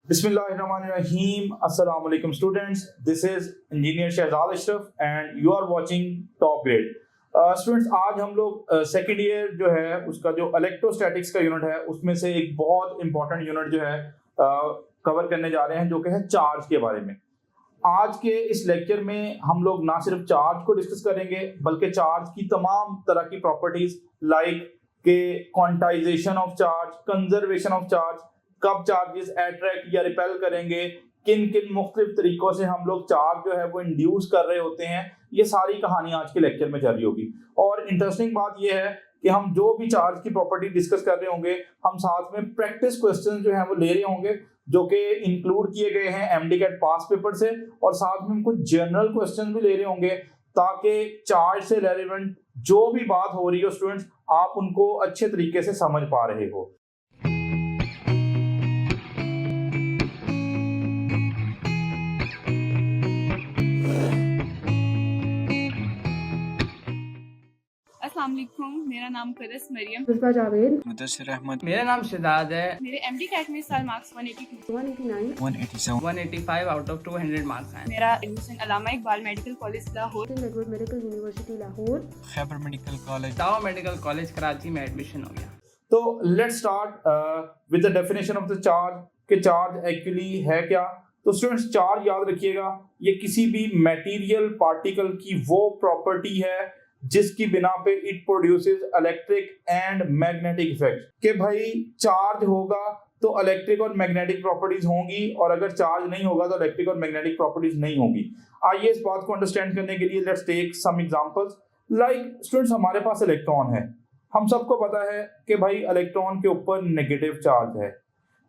Bismillahirrahmanirrahim. Assalamu alaikum students. This is Engineer Shahzad Ashraf and you are watching Top Grade. Students आज हम लोग second year जो है उसका जो इलेक्ट्रोस्टैटिक्स का यूनिट है उसमें से एक बहुत इंपॉर्टेंट यूनिट जो है कवर करने जा रहे हैं जो कि है चार्ज के बारे में। आज के इस लेक्चर में हम लोग ना सिर्फ चार्ज को डिस्कस करेंगे बल्कि चार्ज की तमाम तरह की प्रॉपर्टीज लाइक के quantization of charge, conservation of charge, कब चार्जेस अट्रैक्ट या रिपेल करेंगे, किन किन मुख्तलिफ तरीकों से हम लोग चार्ज जो है वो इंड्यूस कर रहे होते हैं, ये सारी कहानी आज के लेक्चर में चल रही होगी। और इंटरेस्टिंग बात ये है कि हम जो भी चार्ज की प्रॉपर्टी डिस्कस कर रहे होंगे हम साथ में प्रैक्टिस क्वेश्चन जो है वो ले रहे होंगे जो कि इंक्लूड किए गए हैं एमडीकैट पास पेपर से, और साथ में हम कुछ जनरल क्वेश्चन भी ले रहे होंगे ताकि चार्ज से रेलेवेंट जो भी बात हो रही हो स्टूडेंट्स आप उनको अच्छे तरीके से समझ पा रहे हो। अस्सलाम वालेकुम, मेरा नाम करस मरियम, मुस्बा जावेद, मुदस्सिर अहमद, मेरा नाम शहजाद है। मेरे एमडी कैट में इस साल मार्क्स 182, 189, 187, 185 आउट ऑफ 200 मार्क्स हैं। मेरा admission Allama Iqbal medical college Lahore, Edward medical university Lahore, Khyber medical college, Dow medical college Karachi में एडमिशन हो गया। तो let's start with the definition of the charge कि चार्ज एक्चुअली है क्या। तो स्टूडेंट्स चार्ज याद रखिएगा ये किसी भी मटेरियल पार्टिकल की वो प्रॉपर्टी है जिसकी बिना पे it produces electric and magnetic effect. कि भाई चार्ज होगा तो इलेक्ट्रिक और मैग्नेटिक प्रॉपर्टीज होंगी और अगर चार्ज नहीं होगा तो इलेक्ट्रिक और मैग्नेटिक प्रॉपर्टीज नहीं होंगी। आइए इस बात को अंडरस्टैंड करने के लिए let's take some examples. Like students हमारे पास इलेक्ट्रॉन है, हम सबको पता है कि भाई इलेक्ट्रॉन के ऊपर नेगेटिव चार्ज है।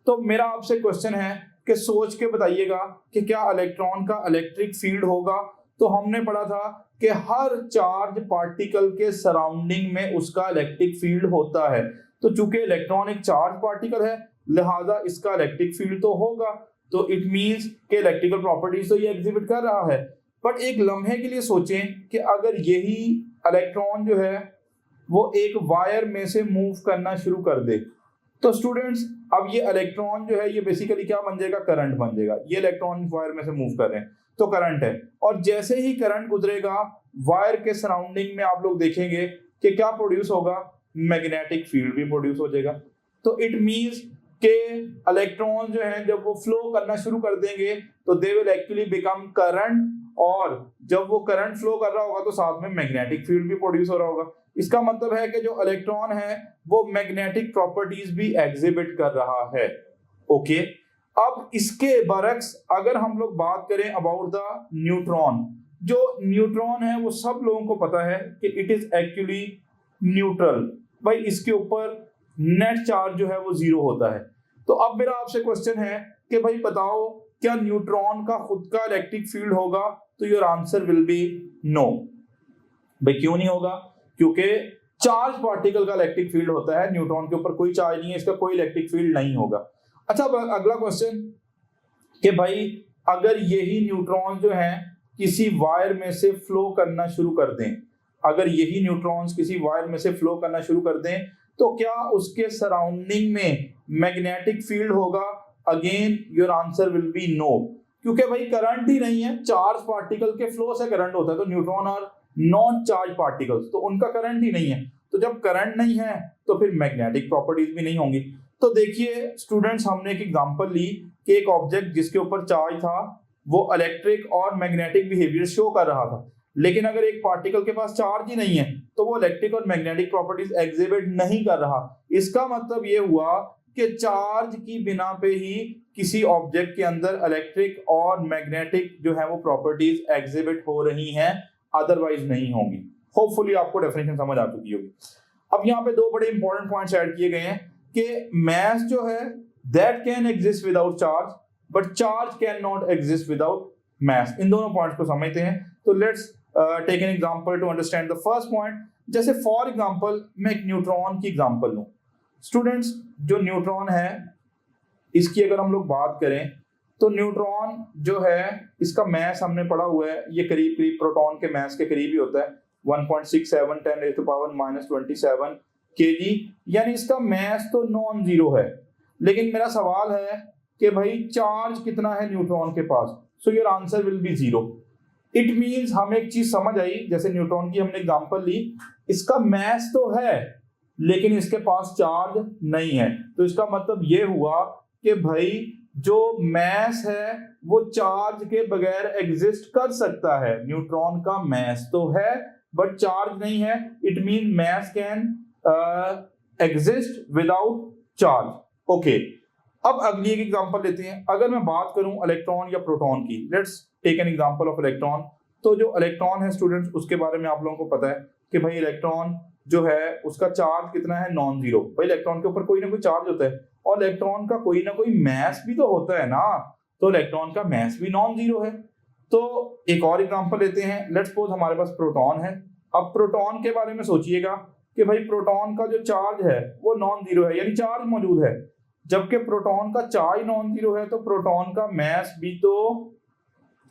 तो मेरा आपसे क्वेश्चन है कि सोच के बताइएगा कि क्या इलेक्ट्रॉन का इलेक्ट्रिक फील्ड होगा। तो हमने पढ़ा था कि हर चार्ज पार्टिकल के सराउंडिंग में उसका इलेक्ट्रिक फील्ड होता है। तो चूंकि इलेक्ट्रॉन एक चार्ज पार्टिकल है लिहाजा इसका इलेक्ट्रिक फील्ड तो होगा, तो इट मींस कि इलेक्ट्रिकल प्रॉपर्टीज तो ये एग्जिबिट कर रहा है। बट एक लम्हे के लिए सोचें कि अगर यही इलेक्ट्रॉन जो है वो एक वायर में से मूव करना शुरू कर दे तो स्टूडेंट्स अब ये इलेक्ट्रॉन जो है ये बेसिकली क्या बन जाएगा, करंट बन जाएगा। ये इलेक्ट्रॉन वायर में से मूव कर रहे हैं तो करंट है, और जैसे ही करंट गुजरेगा वायर के सराउंडिंग में आप लोग देखेंगे कि क्या प्रोड्यूस होगा, मैग्नेटिक फील्ड भी प्रोड्यूस हो जाएगा। तो इट मींस के इलेक्ट्रॉन जो है जब वो फ्लो करना शुरू कर देंगे तो they will actually become current, और जब वो करंट फ्लो कर रहा होगा तो साथ में मैग्नेटिक फील्ड भी प्रोड्यूस हो रहा होगा। इसका मतलब है कि जो इलेक्ट्रॉन है वो मैग्नेटिक प्रॉपर्टीज भी एग्जिबिट कर रहा है। ओके, अब इसके बरक्स अगर हम लोग बात करें अबाउट द न्यूट्रॉन, जो न्यूट्रॉन है वो सब लोगों को पता है कि इट इज एक्चुअली न्यूट्रल। भाई इसके ऊपर नेट चार्ज जो है वो जीरो होता है। तो अब मेरा आपसे क्वेश्चन है कि भाई बताओ क्या न्यूट्रॉन का खुद का इलेक्ट्रिक फील्ड होगा। तो your answer will be no. भाई क्यों नहीं होगा, क्योंकि चार्ज पार्टिकल का इलेक्ट्रिक फील्ड होता है, न्यूट्रॉन के ऊपर कोई चार्ज नहीं है, इसका कोई इलेक्ट्रिक फील्ड नहीं होगा। अच्छा अगला क्वेश्चन कि भाई अगर यही न्यूट्रॉन जो है किसी वायर में से फ्लो करना शुरू कर दें, अगर यही न्यूट्रॉन्स किसी वायर में से फ्लो करना शुरू कर दें तो क्या उसके सराउंडिंग में मैग्नेटिक फील्ड होगा। Again your answer will be no, क्योंकि भाई करंट ही नहीं है, चार्ज पार्टिकल के फ्लो से करंट होता है। तो neutron are non charge particles, तो उनका करंट ही नहीं है। तो जब करंट नहीं है तो फिर मैग्नेटिक प्रॉपर्टीज भी नहीं होंगी। तो देखिए स्टूडेंट्स हमने एक एग्जांपल ली कि एक ऑब्जेक्ट जिसके ऊपर चार्ज था वो इलेक्ट्रिक और मैग्नेटिक बिहेवियर शो कर रहा था, लेकिन अगर एक पार्टिकल के पास चार्ज ही नहीं है तो वो इलेक्ट्रिक और मैग्नेटिक प्रॉपर्टीज एग्जिबिट नहीं कर रहा। इसका मतलब ये हुआ कि चार्ज की बिना पे ही किसी ऑब्जेक्ट के अंदर इलेक्ट्रिक और मैग्नेटिक जो है वो प्रॉपर्टीज एग्जिबिट हो रही हैं, अदरवाइज नहीं होंगी। होपफुली आपको डेफिनेशन समझ आ चुकी होगी। अब यहाँ पे दो बड़े इंपॉर्टेंट पॉइंट्स ऐड किए गए हैं कि मैस जो है that can exist without charge but charge can not exist without mass. इन दोनों पॉइंट्स को समझते हैं। तो let's take an example to understand the first point. जैसे फॉर एग्जांपल मैं एक न्यूट्रॉन की एग्जांपल लूं। स्टूडेंट्स जो न्यूट्रॉन है इसकी अगर हम लोग बात करें तो न्यूट्रॉन जो है इसका मैस हमने पढ़ा हुआ है, ये करीब करीब प्रोटॉन के मैस के करीब ही होता है, 1.67 10⁻⁻27 kg, यानी इसका मैस तो नॉन जीरो है। लेकिन मेरा सवाल है कि भाई चार्ज कितना है न्यूट्रॉन के पास, so your answer will be 0। It means हमें एक चीज समझ आई, जैसे न्यूट्रॉन की हमने एग्जांपल ली, इसका मैस तो है लेकिन इसके पास चार्ज नहीं है, तो इसका मतलब ये हुआ कि भाई जो मैस है वो चार्ज के बगैर एग्जिस्ट कर सकता है। न्यूट्रॉन का मैस तो है बट चार्ज नहीं है, it mean mass can exist without charge. Okay, अब अगली एक एग्जांपल लेते हैं। अगर मैं बात करूं इलेक्ट्रॉन या प्रोटॉन की, let's take an example of electron. तो जो इलेक्ट्रॉन है स्टूडेंट्स, उसके बारे में आप लोगों को पता है कि भाई इलेक्ट्रॉन जो है उसका चार्ज कितना है, नॉन जीरो। भाई इलेक्ट्रॉन के ऊपर कोई ना कोई चार्ज होता है और इलेक्ट्रॉन का कोई ना कोई मैस भी तो होता है ना, तो इलेक्ट्रॉन का मैस भी नॉन जीरो है। तो एक और एग्जांपल लेते हैं, लेट्स सपोज हमारे पास प्रोटॉन है। अब प्रोटॉन के बारे में सोचिएगा कि भाई प्रोटॉन का जो चार्ज है वो नॉन जीरो है, यानी चार्ज मौजूद है, जबकि प्रोटॉन का चार्ज नॉन जीरो है, तो प्रोटॉन का मैस भी तो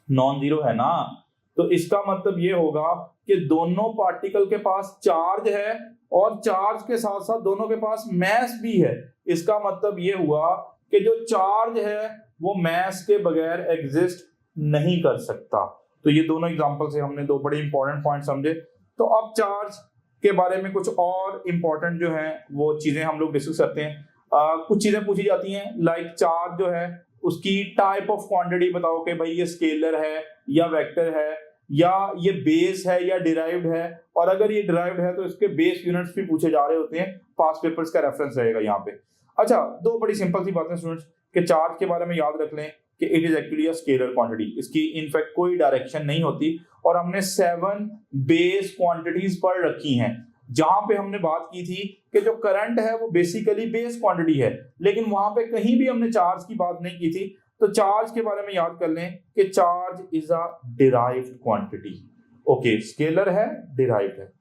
नॉन जीरो है ना। तो इसका मतलब ये होगा कि दोनों पार्टिकल के पास चार्ज है और चार्ज के साथ साथ दोनों के पास मैस भी है। इसका मतलब ये हुआ कि जो चार्ज है वो मैस के बगैर एग्जिस्ट नहीं कर सकता। तो ये दोनों एग्जांपल से हमने दो बड़े इंपॉर्टेंट पॉइंट समझे। तो अब चार्ज के बारे में कुछ और इंपॉर्टेंट जो है वो चीजें हम लोग डिस्कस करते हैं। कुछ चीजें पूछी जाती हैं, लाइक चार्ज जो है उसकी टाइप ऑफ क्वांटिटी बताओ कि भाई ये स्केलर है या वेक्टर है या ये बेस है या डिराइव्ड है, और अगर ये डिराइव्ड है तो इसके बेस यूनिट्स भी पूछे जा रहे होते हैं। पास्ट पेपर्स का रेफरेंस रहेगा यहाँ पे। अच्छा, दो बड़ी सिंपल सी बातें स्टूडेंट्स कि चार्ज के बारे में याद रख लें कि it is actually a scalar quantity. इसकी इनफैक्ट कोई डायरेक्शन नहीं होती, और हमने 7 बेस क्वांटिटीज पढ़ रखी हैं, जहां पे हमने बात की थी कि जो करंट है वो बेसिकली बेस क्वांटिटी है, लेकिन वहां पे कहीं भी हमने चार्ज की बात नहीं की थी। तो चार्ज के बारे में याद कर लें कि charge is a derived quantity. Okay, scalar है, डिराइव्ड है।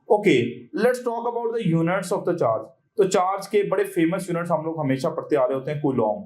Okay, let's talk about the units of the charge. तो चार्ज के बड़े फेमस यूनिट्स हम लोग हमेशा पढ़ते आ रहे होते हैं, कूलॉम।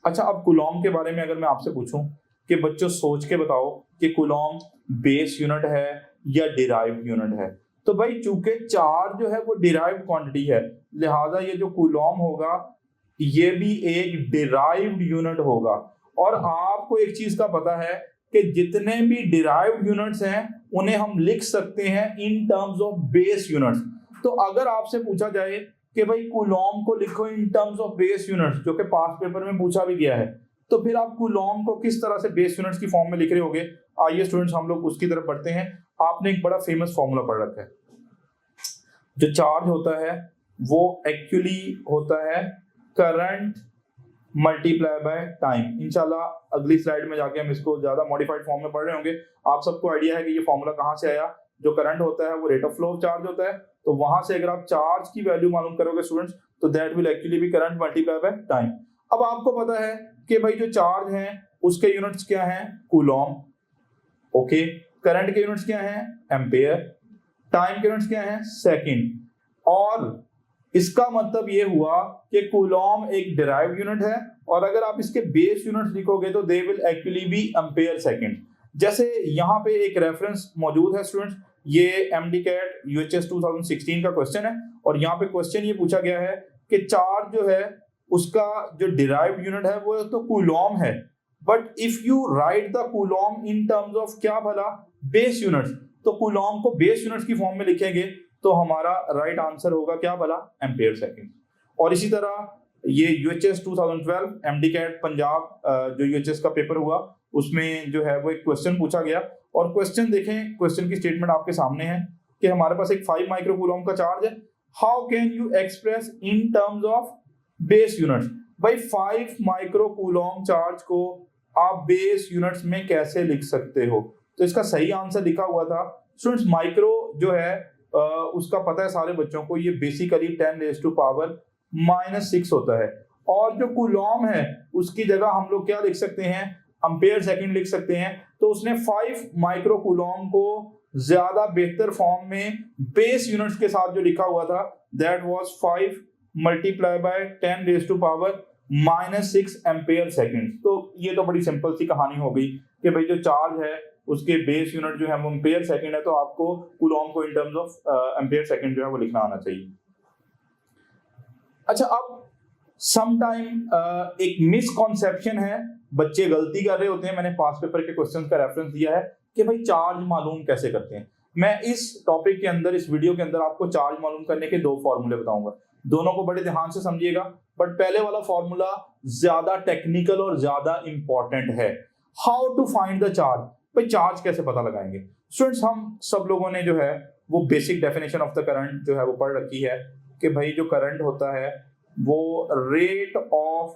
अच्छा, अब कूलॉम के बारे में अगर मैं आपसे पूछूं कि बच्चों सोच के बताओ कि कूलॉम बेस यूनिट है या डिराइव्ड यूनिट है, तो भाई चूंकि चार्ज जो है वो डिराइव्ड क्वांटिटी है, लिहाजा ये जो कूलॉम होगा ये भी एक डिराइव्ड यूनिट होगा। और आपको एक चीज का पता है कि जितने भी डिराइव्ड यूनिट्स हैं उन्हें हम लिख सकते हैं इन टर्म्स ऑफ बेस यूनिट्स। तो अगर आपसे पूछा जाए कि भाई कूलॉम को लिखो इन टर्म्स ऑफ बेस यूनिट्स, जो कि पास्ट पेपर में पूछा भी गया है, तो फिर आप कूलॉम को किस तरह से बेस यूनिट्स की फॉर्म में लिख रहे होगे। आइए स्टूडेंट्स हम लोग उसकी तरफ बढ़ते हैं। आपने एक बड़ा फेमस फॉर्मूला पढ़ रखा है। जो चार्ज होता है वो एक्चुअली होता है करंट मल्टीप्लाई बाय टाइम। इंशाल्लाह अगली स्लाइड में जाके हम इसको ज्यादा मॉडिफाइड फॉर्म में पढ़ रहे होंगे। आप सबको आइडिया है कि ये फॉर्मूला कहाँ से आया। जो करंट होता है वो rate of flow of charge होता है, तो वहां से अगर आप चार्ज की वैल्यू मालूम करोगे स्टूडेंट्स, तो that will actually be current multiply by time. अब आपको पता है कि भाई जो चार्ज है उसके यूनिट्स क्या हैं, कूलॉम। ओके, करंट के यूनिट्स क्या हैं, एम्पेयर। टाइम के यूनिट्स क्या हैं, सेकंड। और इसका मतलब ये हुआ कि कूलॉम एक डिराइव्ड यूनिट है, और अगर आप इसके बेस यूनिट्स लिखोगे तो they will actually be ampere second. जैसे यहाँ पे एक रेफरेंस मौजूद है स्टूडेंट्स, ये MDCAT UHS 2016 का क्वेश्चन है, और यहाँ पे क्वेश्चन ये पूछा गया है कि चार्ज जो है उसका जो डिराइव्ड यूनिट है वो तो कूलॉम है, but if you right the Coulomb in terms of क्या भला, बेस यूनिट्स, तो कूलॉम को बेस यूनिट्स की फॉर्म में लिखेंगे तो हमारा राइट आंसर होगा क्या भला, एम्पेयर सेकंड। और इसी तरह ये UHS 2012 MDCAT पंजाब जो UHS का पेपर हुआ उसमें जो है वो एक क्वेश्चन पूछा गया, और क्वेश्चन देखें, क्वेश्चन की स्टेटमेंट आपके सामने है कि हमारे पास एक 5 माइक्रो कूलॉम का चार्ज है, how can you express in terms of base units. भाई 5 माइक्रो कूलॉम चार्ज को आप बेस यूनिट्स में कैसे लिख सकते हो। तो इसका सही आंसर लिखा हुआ था स्टूडेंट्स, माइक्रो जो है उसका पता है सारे बच्चों को, ये बेसिकली 10⁻⁻⁶ होता है, और जो कूलॉम है उसकी जगह हम लोग क्या लिख सकते हैं, एम्पेयर सेकंड लिख सकते हैं। तो उसने 5 माइक्रो कूलॉम को ज्यादा बेहतर फॉर्म में बेस यूनिट्स के साथ जो लिखा हुआ था, that was 5 multiply by 10⁻⁻⁶ ampere second. तो ये तो बड़ी सिंपल सी कहानी हो गई कि भाई जो चार्ज है उसके बेस यूनिट जो है वो एम्पेयर सेकंड है, तो आपको कूलॉम को इन टर्म्स ऑफ एम्पेयर सेकंड जो है वो लिखना आना चाहिए। अच्छा, अब समटाइम एक मिसकॉन्सेप्शन है, बच्चे गलती कर रहे होते हैं। मैंने पास पेपर के क्वेश्चंस का रेफरेंस दिया है कि भाई चार्ज मालूम कैसे करते हैं। मैं इस टॉपिक के अंदर, इस वीडियो के अंदर आपको चार्ज मालूम करने के 2 फॉर्मूले बताऊंगा। दोनों को बड़े ध्यान से समझिएगा, बट पहले वाला फॉर्मूला ज्यादा टेक्निकल और ज्यादा इंपॉर्टेंट है। How to find the charge, भाई चार्ज कैसे पता लगाएंगे। स्टूडेंट्स, हम सब लोगों ने जो है वो basic definition of the current जो है वो पढ़ रखी है कि भाई जो करंट होता है वो rate of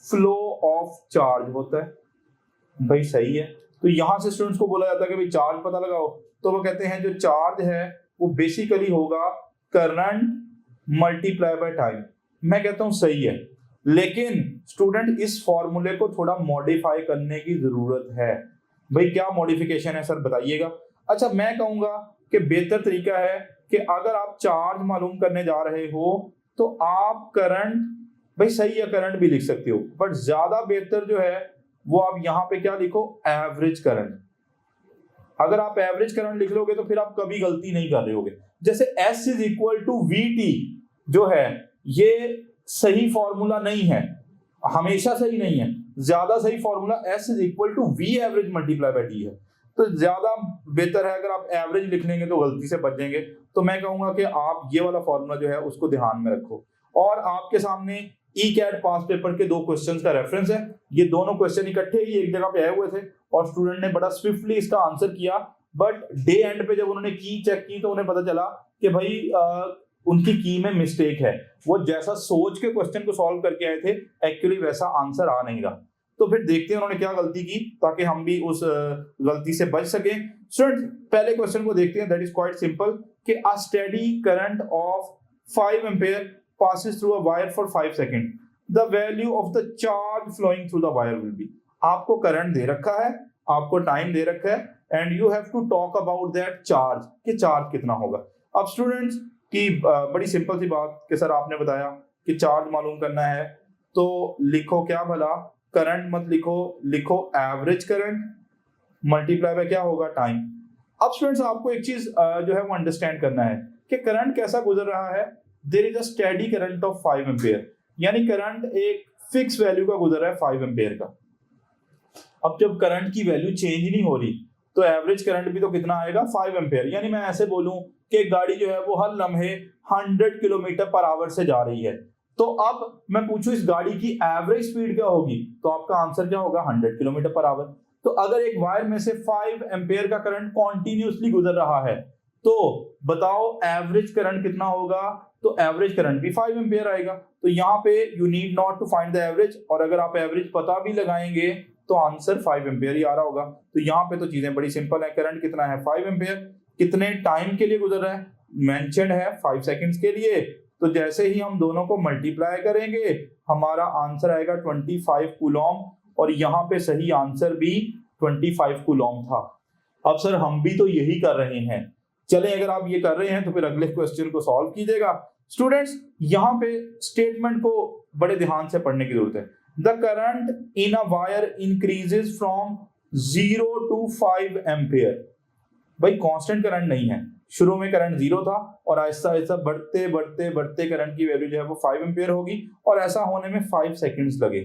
flow of charge होता है। भाई सही है। तो यहां से स्टूडेंट्स को बोला जाता है कि भाई चार्ज पता लगाओ, तो वो कहते हैं जो चार्ज है वो बेसिकली होगा करंट मल्टीप्लाई बाय टाइम। मैं कहता हूं सही है, लेकिन स्टूडेंट इस फॉर्मूले को थोड़ा मॉडिफाई करने की जरूरत है। भाई क्या मॉडिफिकेशन है सर, बताइएगा। अच्छा, मैं कहूंगा कि बेहतर तरीका है कि अगर आप चार्ज मालूम करने जा रहे हो तो आप करंट, भाई सही है करंट भी लिख सकते हो, बट ज्यादा बेहतर जो है वो आप यहां पे क्या लिखो, एवरेज करंट। अगर आप एवरेज करंट लिख लोगे तो फिर आप कभी गलती नहीं कर रहे होगे। जैसे S is equal to VT जो है ये सही फॉर्मूला नहीं है, हमेशा सही नहीं है। ज्यादा सही formula S is equal to V average multiply by T है। तो ज्यादा बेहतर है अगर आप एवरेज लिख लेंगे तो गलती से बच जाएंगे। तो मैं कहूंगा कि आप ये वाला फॉर्मूला जो है उसको ध्यान में रखो। और आपके सामने ECAT पास पेपर के 2 क्वेश्चंस का रेफरेंस है। ये दोनों क्वेश्चन इकट्ठे ही एक जगह पे आए हुए थे और स्टूडेंट ने बड़ा स्विफ्टली इसका आंसर किया, बट डे एंड पे जब उन्होंने की चेक की तो उन्हें पता चला कि भाई उनकी की में मिस्टेक है। वो जैसा सोच के क्वेश्चन को सॉल्व करके आए थे एक्चुअली वैसा आंसर आ नहीं रहा। तो फिर देखते हैं उन्होंने क्या गलती की ताकि हम भी उस गलती से बच सके। स्टूडेंट, पहले क्वेश्चन को देखते हैं, दैट इज क्वाइट सिंपल कि अ steady current of 5 ampere passes through a wire for 5 seconds. The value of the charge flowing through the wire will be. आपको करंट दे रखा है, आपको टाइम दे रखा है, and you have to talk about that charge कि charge कितना होगा। अब स्टूडेंट्स की बड़ी सिंपल सी बात कि सर आपने बताया कि चार्ज मालूम करना है तो लिखो क्या भला, करंट मत लिखो, लिखो एवरेज करंट मल्टीप्लाई बाय क्या होगा, टाइम। अब स्टूडेंट्स आपको एक चीज जो है वो अंडरस्टैंड करना है कि करंट कैसा गुजर रहा है। There is a steady current of 5 ampere, यानी करंट एक फिक्स वैल्यू का गुजर रहा है 5 एम्पीयर का। अब जब करंट की वैल्यू चेंज नहीं हो रही तो एवरेज करंट भी तो कितना आएगा, 5 एम्पीयर। यानी मैं ऐसे बोलूं कि एक गाड़ी जो है वो हर लम्हे 100 किलोमीटर पर आवर से जा रही है, तो अब मैं पूछूं इस गाड़ी की एवरेज स्पीड क्या होगी, तो आपका आंसर क्या होगा, 100 किलोमीटर पर आवर। तो अगर एक वायर में से 5 एम्पीयर का करंट कॉन्टिन्यूसली गुजर रहा है तो बताओ एवरेज करंट कितना होगा, तो एवरेज करंट भी 5 एम्पीयर आएगा। तो यहाँ पे you need not to find the average, और अगर आप एवरेज पता भी लगाएंगे तो आंसर 5 एम्पीयर ही आ रहा होगा। तो यहाँ पे तो चीजें बड़ी सिंपल है। करंट कितना है, 5 एम्पीयर, कितने टाइम के लिए गुजर रहा है, मेंशन्ड है 5 सेकंड्स के लिए। तो जैसे ही हम दोनों को मल्टीप्लाई करेंगे हमारा आंसर आएगा 25 कूलॉम, और यहाँ पे सही आंसर भी 25 कूलॉम था। अब सर हम भी तो यही कर रहे हैं, चले अगर आप ये कर रहे हैं तो फिर अगले क्वेश्चन को सॉल्व कीजिएगा। स्टूडेंट्स यहाँ पे स्टेटमेंट को बड़े ध्यान से पढ़ने की जरूरत है। The current in a wire increases from 0 to 5 ampere. भाई कांस्टेंट करंट नहीं है, शुरू में करंट 0 था और आहिस्ता आहिस्ता बढ़ते बढ़ते बढ़ते करंट की वैल्यू जो है वो 5 एम्पीयर होगी, और ऐसा होने में 5 सेकंड्स लगे।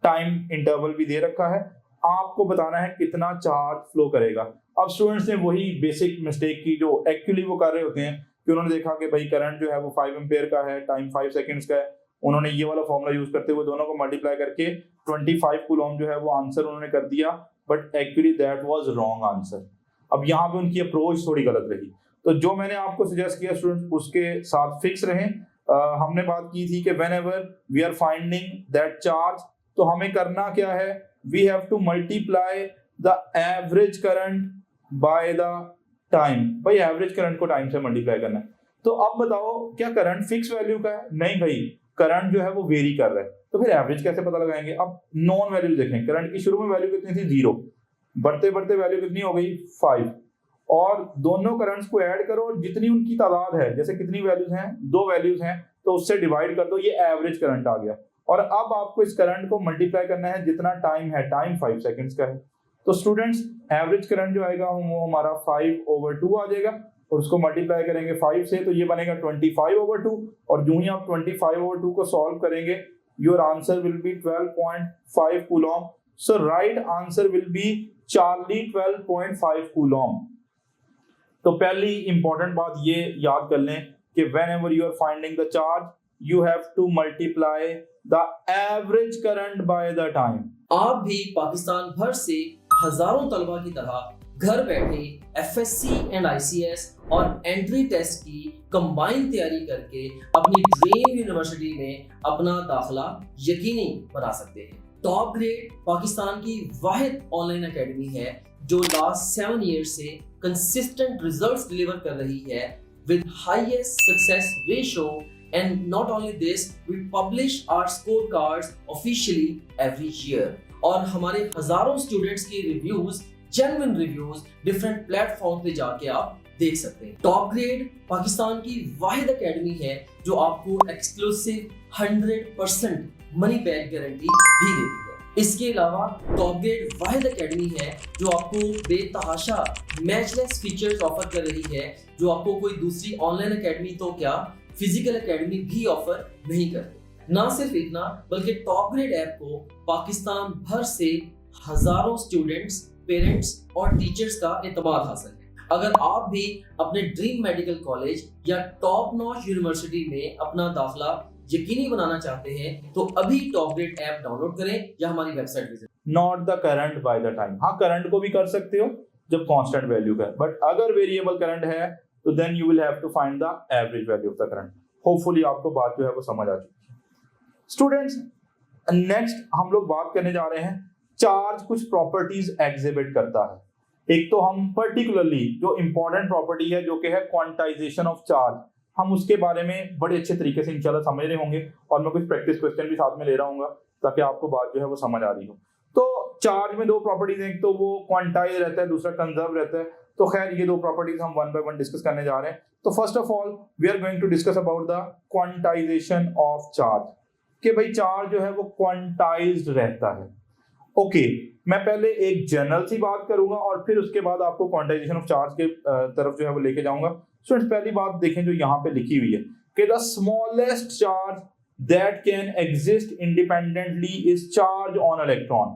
टाइम इंटरवल भी दे रखा है, आपको बताना है कितना चार्ज फ्लो करेगा। अब स्टूडेंट्स ने वही बेसिक मिस्टेक की जो एक्चुअली वो कर रहे होते हैं कि उन्होंने देखा कि भाई करंट जो है वो 5 एम्पीयर का है, टाइम 5 सेकंड्स का है, उन्होंने ये वाला फॉर्मूला यूज करते हुए दोनों को मल्टीप्लाई करके 25 कूलॉम जो है वो आंसर उन्होंने कर दिया, but actually that was wrong answer. अब यहाँ पे उनकी अप्रोच थोड़ी गलत रही। तो जो मैंने आपको सजेस्ट किया स्टूडेंट्स उसके साथ फिक्स रहें। हमने बात की थी कि whenever we are finding that charge, तो हमें करना क्या है, we have to multiply the average current by the time. भाई एवरेज करंट को टाइम से मल्टीप्लाई करना है। तो अब बताओ क्या करंट फिक्स वैल्यू का है, नहीं भाई, करंट जो है वो वेरी कर रहा है, तो फिर एवरेज कैसे पता लगाएंगे। अब नॉन वैल्यू देखें, करंट की शुरू में वैल्यू कितनी थी, 0, बढ़ते बढ़ते वैल्यू कितनी हो गई, 5, और दोनों करंट्स को ऐड करो और जितनी उनकी तादाद है, जैसे कितनी वैल्यूज हैं, 2 वैल्यूज हैं, तो उससे डिवाइड कर दो, ये एवरेज करंट आ गया। और अब आपको इस करंट को मल्टीप्लाई करना है जितना टाइम है, टाइम 5 सेकंड्स का है। तो स्टूडेंट्स एवरेज करंट जो आएगा वो हमारा 5/2 आ जाएगा, और उसको मल्टीप्लाई करेंगे 5 से तो ये बनेगा 25/2, और जो ही आप 25/2 को सॉल्व करेंगे your answer will be 12.5 coulomb. So right answer will be Charlie 12.5 coulomb. तो पहली इंपॉर्टेंट बात ये याद कर लें कि whenever you are finding the charge, you have to multiply the average current by the time. आप भी पाकिस्तान भर से हजारों तलबा की तरह घर बैठे FSC एंड ICS और एंट्री टेस्ट की कंबाइन तैयारी करके अपनी ड्रीम यूनिवर्सिटी में अपना दाखिला यकीनी बना सकते हैं। टॉप ग्रेड पाकिस्तान की वाहिद ऑनलाइन एकेडमी है जो लास्ट 7 ईयर्स से कंसिस्टेंट रिजल्ट्स डिलीवर कर रही है with highest success ratio. And not only this, we publish our scorecards officially every year. और हमारे हजारों स्टूडेंट्स के reviews, genuine reviews different platform पे जाके आप देख सकते हैं। टॉप ग्रेड पाकिस्तान की वाहिद एकेडमी है जो आपको एक्सक्लूसिव 100% मनी बैक गारंटी भी देती है। इसके अलावा टॉप ग्रेड वाहिद एकेडमी है जो आपको बेतहाशा मैचलेस फीचर्स ऑफर कर रही है जो आपको कोई दूसरी ऑनलाइन एकेडमी तो क्या फिजिकल एकेडमी भी ऑफर नहीं करते। ना सिर्फ इतना बल्कि टॉप ग्रेड ऐप को पाकिस्तान भर से हजारों स्टूडेंट्स, पेरेंट्स और टीचर्स का एतमाद हासिल है। अगर आप भी अपने ड्रीम मेडिकल कॉलेज या टॉप नॉच यूनिवर्सिटी में अपना दाखिला यकीनी बनाना चाहते हैं तो अभी टॉप ग्रेड ऐप डाउनलोड करें या हमारी website visit. Not the current by the time. हाँ, करंट को भी कर सकते हो जब कांस्टेंट वैल्यू का है, बट अगर वेरिएबल करंट है तो then you will have to find the average value of the current. Hopefully आपको बात जो है वो समझ आ चुकी है। स्टूडेंट्स, नेक्स्ट हम लोग बात करने जा रहे हैं चार्ज कुछ प्रॉपर्टीज एग्जिबिट करता है। एक तो हम पर्टिकुलरली जो इंपॉर्टेंट प्रॉपर्टी है जो कि है क्वांटाइजेशन ऑफ चार्ज, हम उसके बारे में बड़े अच्छे तरीके से इंशाल्लाह समझ रहे होंगे और मैं कुछ प्रैक्टिस क्वेश्चन भी साथ में ले रहा हूँ ताकि आपको बात जो है वो समझ आ रही हो। तो चार्ज में दो प्रॉपर्टीज हैं, एक तो वो क्वांटाइज रहता है, दूसरा कंजर्व रहता है। तो खैर ये दो प्रॉपर्टीज हम वन बाय वन डिस्कस करने जा रहे हैं। तो first of all we are going to discuss about the quantization of charge कि भाई चार्ज जो है वो क्वांटाइज्ड रहता है। ओके, मैं पहले एक जनरल सी बात करूंगा और फिर उसके बाद आपको क्वांटाइजेशन ऑफ चार्ज के तरफ जो है वो लेके जाऊंगा। स्टूडेंट्स, पहली बात देखें जो यहाँ पे लिखी हुई है कि the smallest charge that can exist independently is charge on electron.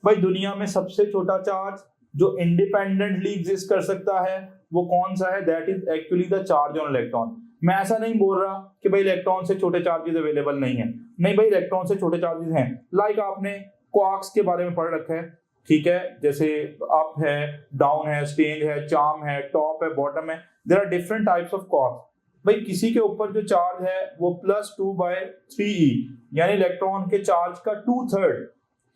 भाई दुनिया में सबसे छोटा चार्ज जो इंडिपेंडेंटली एग्जिस्ट कर सकता है वो कौन सा है? That is actually the charge on electron. मैं ऐसा नहीं बोल रहा कि भाई इलेक्ट्रॉन से छोटे चार्जेस अवेलेबल नहीं है, नहीं भाई इलेक्ट्रॉन से छोटे चार्जेस हैं। लाइक आपने क्वार्क्स के बारे में पढ़ रखा है, ठीक है, जैसे अप है, डाउन है, स्टेंज है, चार्म है, टॉप है, बॉटम है, there are different types of quarks. भाई किसी के ऊपर जो चार्ज है वो +2/3e यानी इलेक्ट्रॉन के चार्ज का 2/3,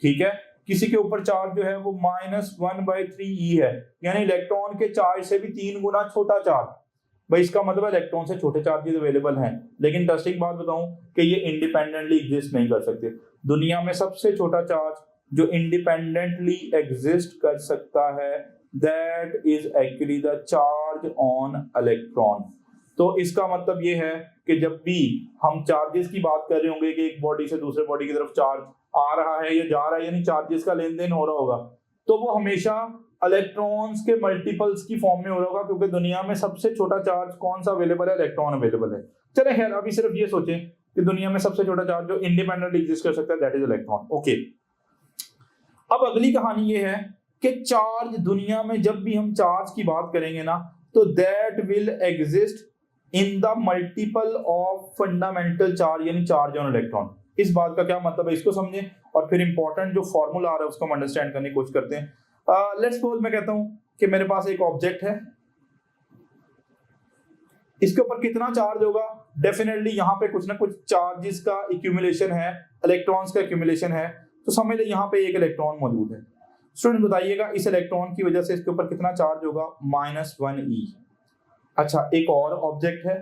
ठीक है। किसी के ऊपर चार्ज जो है वो -1/3e है यानी इलेक्ट्रॉन के चार्ज से भी 3 गुना छोटा चार्ज। भाई इसका मतलब इलेक्ट्रॉन से छोटे चार्जेस अवेलेबल हैं, लेकिन इंटरेस्टिंग बात बताऊं कि ये इंडिपेंडेंटली एग्जिस्ट नहीं कर सकते। दुनिया में सबसे छोटा चार्ज जो इंडिपेंडेंटली एग्जिस्ट कर सकता है that is actually the charge on electron. तो इसका मतलब ये है कि जब भी हम चार्जेस की बात कर रहे होंगे कि एक बॉडी से दूसरे बॉडी की तरफ चार्ज आ रहा है या जा रहा है यानी चार्जेस का लेन देन हो रहा होगा, तो वो हमेशा इलेक्ट्रॉन्स के मल्टीपल्स की फॉर्म में हो रहा होगा क्योंकि दुनिया में सबसे छोटा चार्ज कौन सा अवेलेबल है? इलेक्ट्रॉन अवेलेबल है। चले खैर अभी सिर्फ ये सोचें कि दुनिया में सबसे छोटा चार्ज जो इंडिपेंडेंटली एग्जिस्ट कर सकता है दैट इज इलेक्ट्रॉन। ओके, अब अगली कहानी ये है कि चार्ज दुनिया में जब भी हम चार्ज की बात करेंगे ना तो that will exist in the multiple of fundamental charge यानी चार्ज ऑन इलेक्ट्रॉन। इस बात का क्या मतलब है इसको समझें और फिर इंपॉर्टेंट जो फॉर्मूला आ रहा है उसको हम अंडरस्टैंड करने की कोशिश करते हैं। लेट्स सपोज मैं कहता हूं कि मेरे पास एक ऑब्जेक्ट है, इसके ऊपर कितना चार्ज होगा? डेफिनेटली यहाँ पे कुछ ना कुछ चार्जेस का एक्यूमुलेशन है, इलेक्ट्रॉन्स का एक्यूमुलेशन है। तो समझ ले यहाँ पे एक इलेक्ट्रॉन मौजूद है। स्टूडेंट बताइएगा इस इलेक्ट्रॉन की वजह से इसके ऊपर कितना चार्ज होगा? -1e। अच्छा, एक और ऑब्जेक्ट है,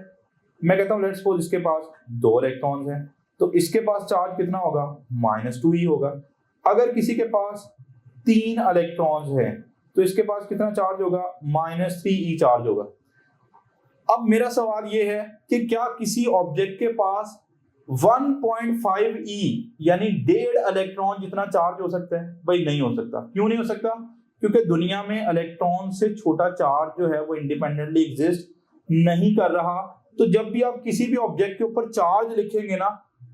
मैं कहता हूँ लेट्स सपोज इसके पास 2 इलेक्ट्रॉन्स हैं, तो इसके पास चार्ज कितना होगा? -2e होगा। अगर किसी के पास 3 इलेक्ट्रॉन्स हैं तो इसके पास कितना चार्ज होगा? -3e चार्ज होगा। अब मेरा सवाल ये है कि क्या किसी ऑब्जेक्ट के पास 1.5e यानी 1.5 इलेक्ट्रॉन जितना चार्ज हो सकता है? भाई नहीं हो सकता। क्यों नहीं हो सकता? क्योंकि दुनिया में इलेक्ट्रॉन से छोटा चार्ज जो है वो इंडिपेंडेंटली एग्जिस्ट नहीं कर रहा। तो जब भी आप किसी भी ऑब्जेक्ट के ऊपर चार्ज लिखेंगे ना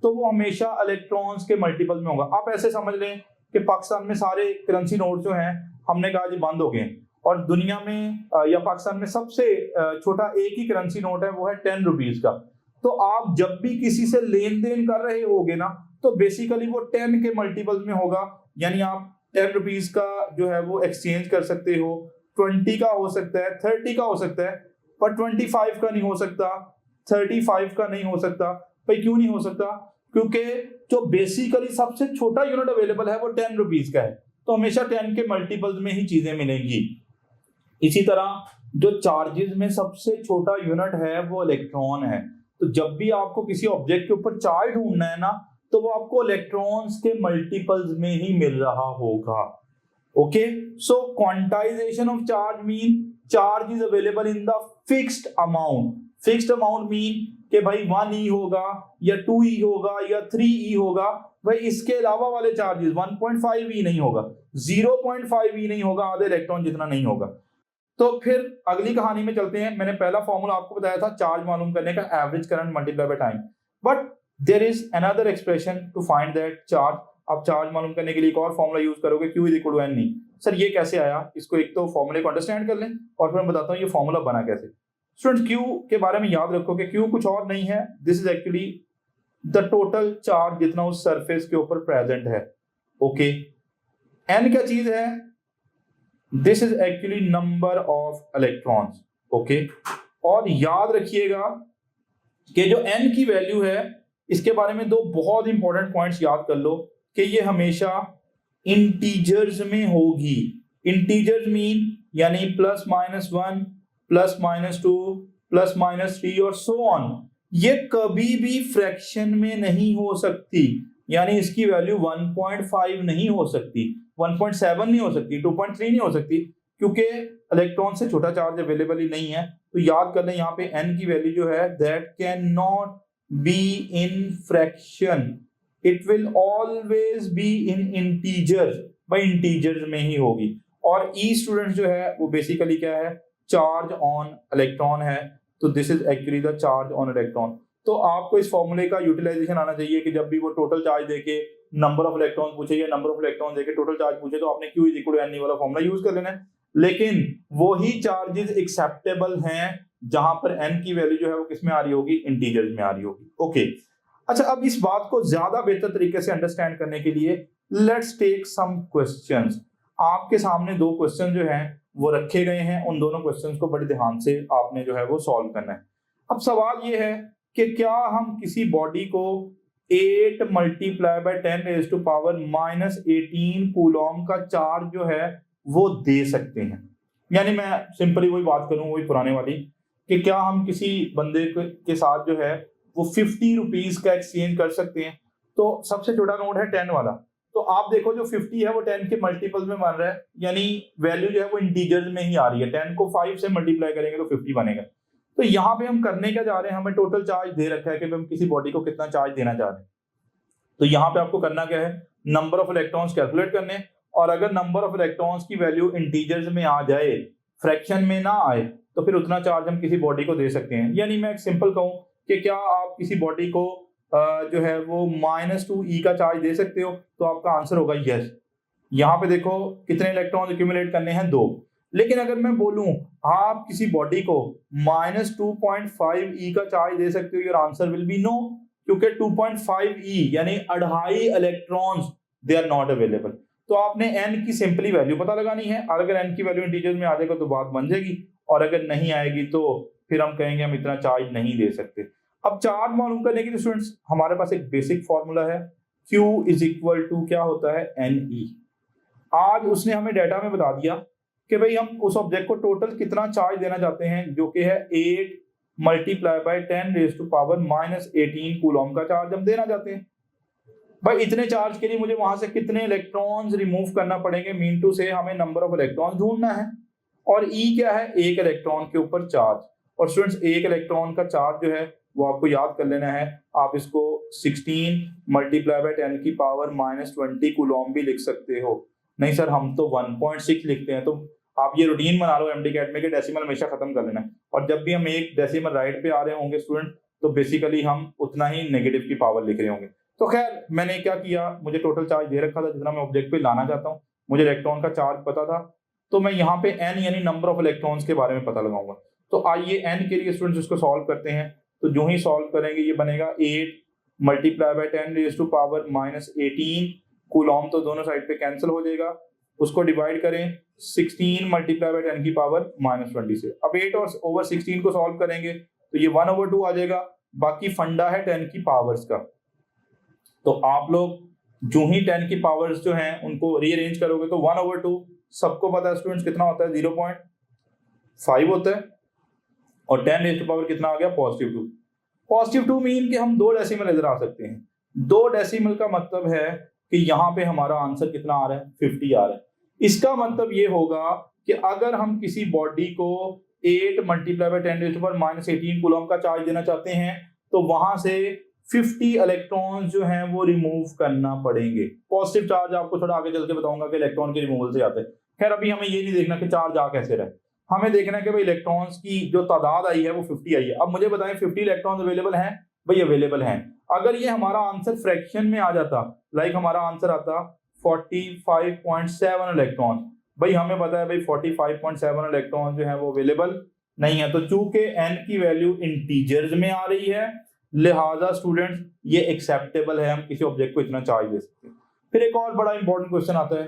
तो वो हमेशा इलेक्ट्रॉन्स के मल्टीपल में होगा। आप ऐसे समझ लें कि पाकिस्तान में सारे करेंसी नोट जो हैं हमने कहा जी बंद हो गए, और दुनिया में या पाकिस्तान में सबसे छोटा एक ही करेंसी नोट है, वो है 10 रुपीज का। तो आप जब भी किसी से लेन देन कर रहे होगे ना, तो बेसिकली वो 10 के मल्टीपल में होगा। यानी आप 10 रुपीज का जो है वो एक्सचेंज कर सकते हो, 20 का हो सकता है, 30 का हो सकता है, पर 25 का नहीं हो सकता, 35 का नहीं हो सकता। भाई क्यों नहीं हो सकता? क्योंकि जो बेसिकली सबसे छोटा यूनिट अवेलेबल है वो 10 रुपीज का है, तो हमेशा 10 के मल्टीपल्स में ही चीजें मिलेंगी। इसी तरह जो चार्जेस में सबसे छोटा यूनिट है वो इलेक्ट्रॉन है। तो जब भी आपको किसी ऑब्जेक्ट के ऊपर चार्ज ढूंढना है ना, तो वो आपको इलेक्ट्रॉन्स के मल्टीपल्स में ही मिल रहा होगा। Okay, so quantization of charge mean charge is available in the fixed amount. Fixed amount mean कि भाई 1e होगा या 2e होगा या 3e होगा। भाई इसके अलावा वाले चार्जेस 1.5e नहीं होगा, 0.5e नहीं होगा, आधे इलेक्ट्रॉन जितना नहीं होगा। तो फिर अगली कहानी में चलते हैं। मैंने पहला फॉर्मूला आपको बताया था चार्ज मालूम करने का, average current multiply by time, but there is another expression to find that charge. अब चार्ज मालूम करने के लिए एक और फॉर्मूला यूज करोगे, Q is equal to N। Sir ये कैसे आया? इसको एक तो फॉर्मूले को अंडरस्टैंड कर लें और फिर मैं बताता हूँ ये फॉर्मूला बना कैसे। स्टूडेंट्स Q के बारे में याद रखो कि Q कुछ और नहीं है, this is actually the total charge जितना उस सरफेस के ऊपर प्रेजेंट है। ओके, N क्या चीज है? This is actually number of electrons. Okay, और याद रखिएगा कि जो N की वैल्यू है, इसके बारे में दो बहुत इंपॉर्टेंट पॉइंट्स याद कर लो कि ये हमेशा इंटीजर्स में होगी। इंटीजर्स मीन यानी +-1, +-2, +-3 और सो ऑन। ये कभी भी फ्रैक्शन में नहीं हो सकती, यानी इसकी वैल्यू 1.5 नहीं हो सकती, 1.7 नहीं हो सकती, 2.3 नहीं हो सकती, क्योंकि इलेक्ट्रॉन से छोटा चार्ज अवेलेबल ही नहीं है। तो याद कर लें यहाँ पे n की वैल्यू जो है that can not be in fraction, it will always be in integers. भाई इंटीजर्स में ही होगी। और ई स्टूडेंट जो है वो बेसिकली क्या है? चार्ज ऑन इलेक्ट्रॉन है। तो this is actually the charge on electron. तो आपको इस फॉर्मूले का यूटिलाइजेशन आना चाहिए कि जब भी वो टोटल चार्ज देके नंबर ऑफ इलेक्ट्रॉन पूछे या नंबर ऑफ इलेक्ट्रॉन देके टोटल चार्ज पूछे, तो आपने Q is equal to N वाला फॉर्मूला यूज कर लेना है। लेकिन वही चार्जेस एक्सेप्टेबल हैं जहां पर N की वैल्यू जो है वो किसमें आ रही होगी? इंटीजर्स में आ रही होगी। ओके, अच्छा, अब इस बात को ज्यादा बेहतर तरीके से अंडरस्टैंड करने के लिए लेट्स टेक सम क्वेश्चंस। आपके सामने दो क्वेश्चन जो हैं वो रखे गए हैं, उन दोनों क्वेश्चंस को बड़े ध्यान से आपने जो है वो सॉल्व करना है। अब सवाल ये है कि क्या हम किसी बॉडी को 8 मल्टीप्लाई बाय 10⁻⁻18 कूलॉम का चार्ज जो है वो दे सकते हैं? यानी मैं सिंपली वही बात करूं, वही पुराने वाली, कि क्या हम किसी बंदे के साथ जो है वो 50 रुपीज का एक्सचेंज कर सकते हैं? तो सबसे छोटा नोट है 10 वाला। तो आप देखो जो 50 है वो 10 के मल्टीपल में बन रहा है, यानी वैल्यू जो है वो इंटीजर्स में ही आ रही है। 10 को 5 से मल्टीप्लाई करेंगे तो 50 बनेगा। तो यहाँ पे हम करने क्या जा रहे हैं? हमें टोटल चार्ज दे रखा है कि हम किसी बॉडी को कितना चार्ज देना चाह रहे हैं। तो यहाँ पे आपको करना क्या है? नंबर ऑफ इलेक्ट्रॉन्स कैलकुलेट करने, और अगर नंबर ऑफ इलेक्ट्रॉन्स की वैल्यू इंटीजर्स में आ जाए, फ्रैक्शन में ना आए, तो फिर उतना चार्ज हम किसी बॉडी को दे सकते हैं। यानी मैं एक सिंपल कहूँ कि क्या आप किसी बॉडी को जो है वो -2e का चार्ज दे सकते हो? तो आपका आंसर होगा यस। यहाँ पे देखो कितने इलेक्ट्रॉन एक्यूमुलेट करने हैं? 2। लेकिन अगर मैं बोलूं आप किसी बॉडी को -2.5e का चार्ज दे सकते हो, your answer will be no, क्योंकि 2.5e यानी 2.5 electrons they are not available. तो आपने n की सिंपली वैल्यू पता लगानी है, और अगर n की वैल्यू इंटीजर में आ जाएगा तो बात बन जाएगी, और अगर नहीं आएगी तो फिर हम कहेंगे हम इतना चार्ज नहीं दे सकते। अब चार्ज मालूम करने के लिए स्टूडेंट्स हमारे पास एक बेसिक फॉर्मूला है, Q इज इक्वल टू क्या होता है? NE। आज उसने हमें डाटा में बता दिया कि भाई हम उस ऑब्जेक्ट को टोटल कितना चार्ज देना चाहते हैं, जो कि है 8 मल्टीप्लाई बाय 10⁻⁻18 कूलॉम का चार्ज हम देना चाहते हैं। भाई इतने चार्ज के लिए मुझे वहां से कितने इलेक्ट्रॉन्स रिमूव करना पड़ेंगे? मीन टू से हमें नंबर ऑफ इलेक्ट्रॉन्स ढूंढना है, और E क्या है? 1 इलेक्ट्रॉन के ऊपर चार्ज। और स्टूडेंट्स 1 इलेक्ट्रॉन का चार्ज जो है वो आपको याद कर लेना है। आप इसको 16 मल्टीप्लाई बाय 10⁻⁻20 कूलॉम भी लिख सकते हो। नहीं सर हम तो 1.6 लिखते हैं, तो आप ये रूटीन बना लो MD कैट में कि डेसिमल हमेशा खत्म कर लेना है, और जब भी हम एक डेसिमल राइट पे आ रहे होंगे स्टूडेंट तो बेसिकली हम उतना ही नेगेटिव की पावर लिख रहे होंगे। तो खैर मैंने क्या किया, मुझे टोटल चार्ज दे रखा था जितना मैं ऑब्जेक्ट पे लाना चाहता हूँ, मुझे इलेक्ट्रॉन का चार्ज पता था, तो मैं यहाँ पे n यानी नंबर ऑफ इलेक्ट्रॉन्स के बारे में पता लगाऊंगा। तो आइए n के लिए स्टूडेंट्स इसको सॉल्व करते हैं। तो जो ही सॉल्व करेंगे ये बनेगा 8 multiply by 10 raise to power -18 coulomb, तो दोनों साइड पे कैंसिल हो जाएगा। उसको डिवाइड करें 16 मल्टीप्लाई बाय 10 की पावर -20 से। अब 8 और ओवर 16 को सॉल्व करेंगे तो ये 1/2 आ जाएगा। बाकी फंडा है 10 की पावर्स का, तो आप लोग जो ही 10 की पावर्स जो हैं उनको रीअरेंज करोगे तो 1/2 सबको पता है स्टूडेंट्स कितना होता है, 0.5 होता है, और 10 रेज़ टू पावर कितना आ गया, +2। +2 मीन कि हम 2 डेसिमल इधर आ सकते हैं। 2 डेसिमल का मतलब है कि यहाँ पे हमारा आंसर कितना आ रहा है, 50 आ रहा है। इसका मतलब ये होगा कि अगर हम किसी बॉडी को 8 multiply by 10 raise to power -18 coulomb का चार्ज देना चाहते हैं तो वहां से 50 इलेक्ट्रॉन्स जो हैं वो रिमूव करना पड़ेंगे। पॉजिटिव चार्ज आपको थोड़ा आगे चल के बताऊंगा कि इलेक्ट्रॉन के रिमूवल से आते हैं। खैर अभी हमें ये नहीं देखना कि चार्ज आ कैसे रहे, हमें देखना है कि भाई इलेक्ट्रॉन्स की जो तादाद आई है वो 50 आई है। अब मुझे बताएं 50 इलेक्ट्रॉन्स अवेलेबल हैं, भाई अवेलेबल हैं। अगर ये हमारा आंसर फ्रैक्शन में आ जाता, लाइक हमारा आंसर आता 45.7 इलेक्ट्रॉन, भाई हमें पता है भाई 45.7 इलेक्ट्रॉन जो है वो अवेलेबल नहीं है। तो चूंकि n की वैल्यू इंटीजर्स में आ रही है लिहाजा स्टूडेंट्स ये एक्सेप्टेबल है, हम किसी ऑब्जेक्ट को इतना चार्ज दे सकते हैं। फिर एक और बड़ा इंपॉर्टेंट क्वेश्चन आता है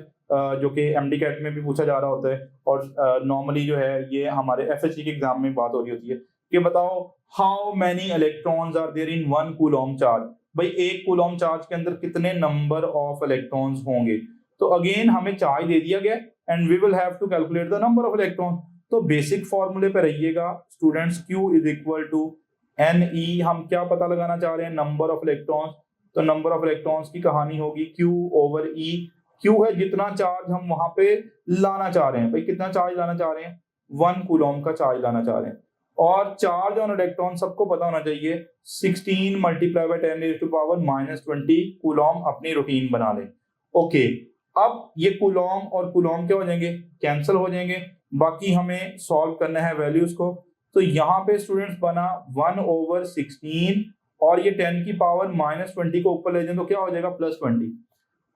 जो कि एमडी कैट में भी पूछा जा रहा होता है और नॉर्मली जो है ये हमारे एफएससी के एग्जाम में बात हो रही होती है कि बताओ how many electrons are there in 1 coulomb charge. भाई 1 कूलम चार्ज के अंदर कितने नंबर ऑफ इलेक्ट्रॉन्स होंगे। तो अगेन हमें चार्ज दे दिया गया and we will have to calculate the number of electron. तो बेसिक फॉर्मूले पे रहिएगा students, Q is equal to NE। हम क्या पता लगाना चाह रहे हैं, नंबर ऑफ इलेक्ट्रॉन्स। तो नंबर ऑफ इलेक्ट्रॉन्स की कहानी होगी Q/E। Q है जितना चार्ज हम वहां पे लाना चाह रहे हैं। भाई कितना चार्ज लाना चाह रहे हैं, 1 कूलम का चार्ज लाना चाह रहे हैं। और चार्ज ऑन इलेक्ट्रॉन सबको पता होना चाहिए 16 multiply by 10 raise to power -20 coulomb, अपनी रूटीन बना लें। ओके, अब ये कूलम और कूलम क्या हो जाएंगे, कैंसिल हो जाएंगे। बाकी हमें सॉल्व करना है वैल्यूज को। तो यहाँ पे स्टूडेंट्स बना 1/16 और ये 10 की पावर -20 को ऊपर ले जाए तो क्या हो जाएगा, +20।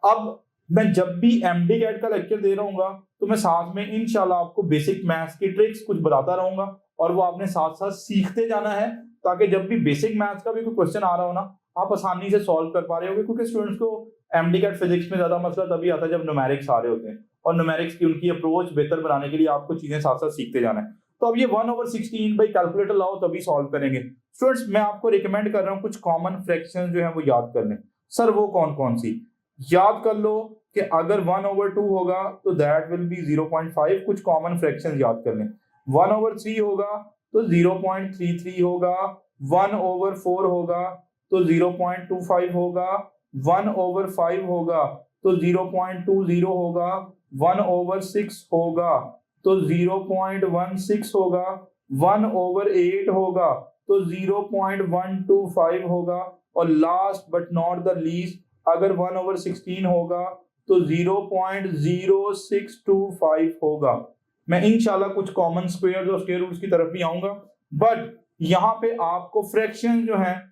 अब मैं जब भी एमडी कैट का लेक्चर दे रहा हूँ तो मैं साथ में इंशाल्लाह आपको बेसिक मैथ्स की ट्रिक्स कुछ बताता रहूंगा और वो आपने साथ साथ सीखते जाना है ताकि जब भी बेसिक मैथ्स का भी कोई क्वेश्चन आ रहा हो ना आप आसानी से सॉल्व कर पा रहे होगे। क्योंकि स्टूडेंट्स को एमडी कैट फिजिक्स में ज्यादा मसला तभी आता है जब न्यूमेरिक्स आ रहे होते हैं और न्यूमेरिक्स की उनकी अप्रोच बेहतर बनाने के लिए आपको चीजें साथ साथ सीखते जाना है। तो अब ये 1/16 भाई कैलकुलेटर लाओ तभी सॉल्व करेंगे। स्टूडेंट्स मैं आपको रिकमेंड कर रहा हूँ कुछ कॉमन फ्रैक्शंस जो है वो याद कर लें। सर वो कौन कौन सी, याद कर लो कि अगर 1/2 होगा तो दैट विल बी 0.5। कुछ कॉमन फ्रैक्शंस याद कर लें। 1/3 होगा तो 0.33 होगा, 1/4 होगा तो 0.25 होगा, 1/5 होगा तो 0.20 होगा, 1/6 होगा तो 0.16 होगा, 1/8 होगा तो 0.125 होगा और last but not the least अगर 1/16 होगा तो 0.0625 होगा। मैं इंशाल्लाह कुछ कॉमन स्क्वायर और स्क्वायर रूट्स की तरफ भी आऊंगा, बट यहाँ पे आपको फ्रैक्शन जो है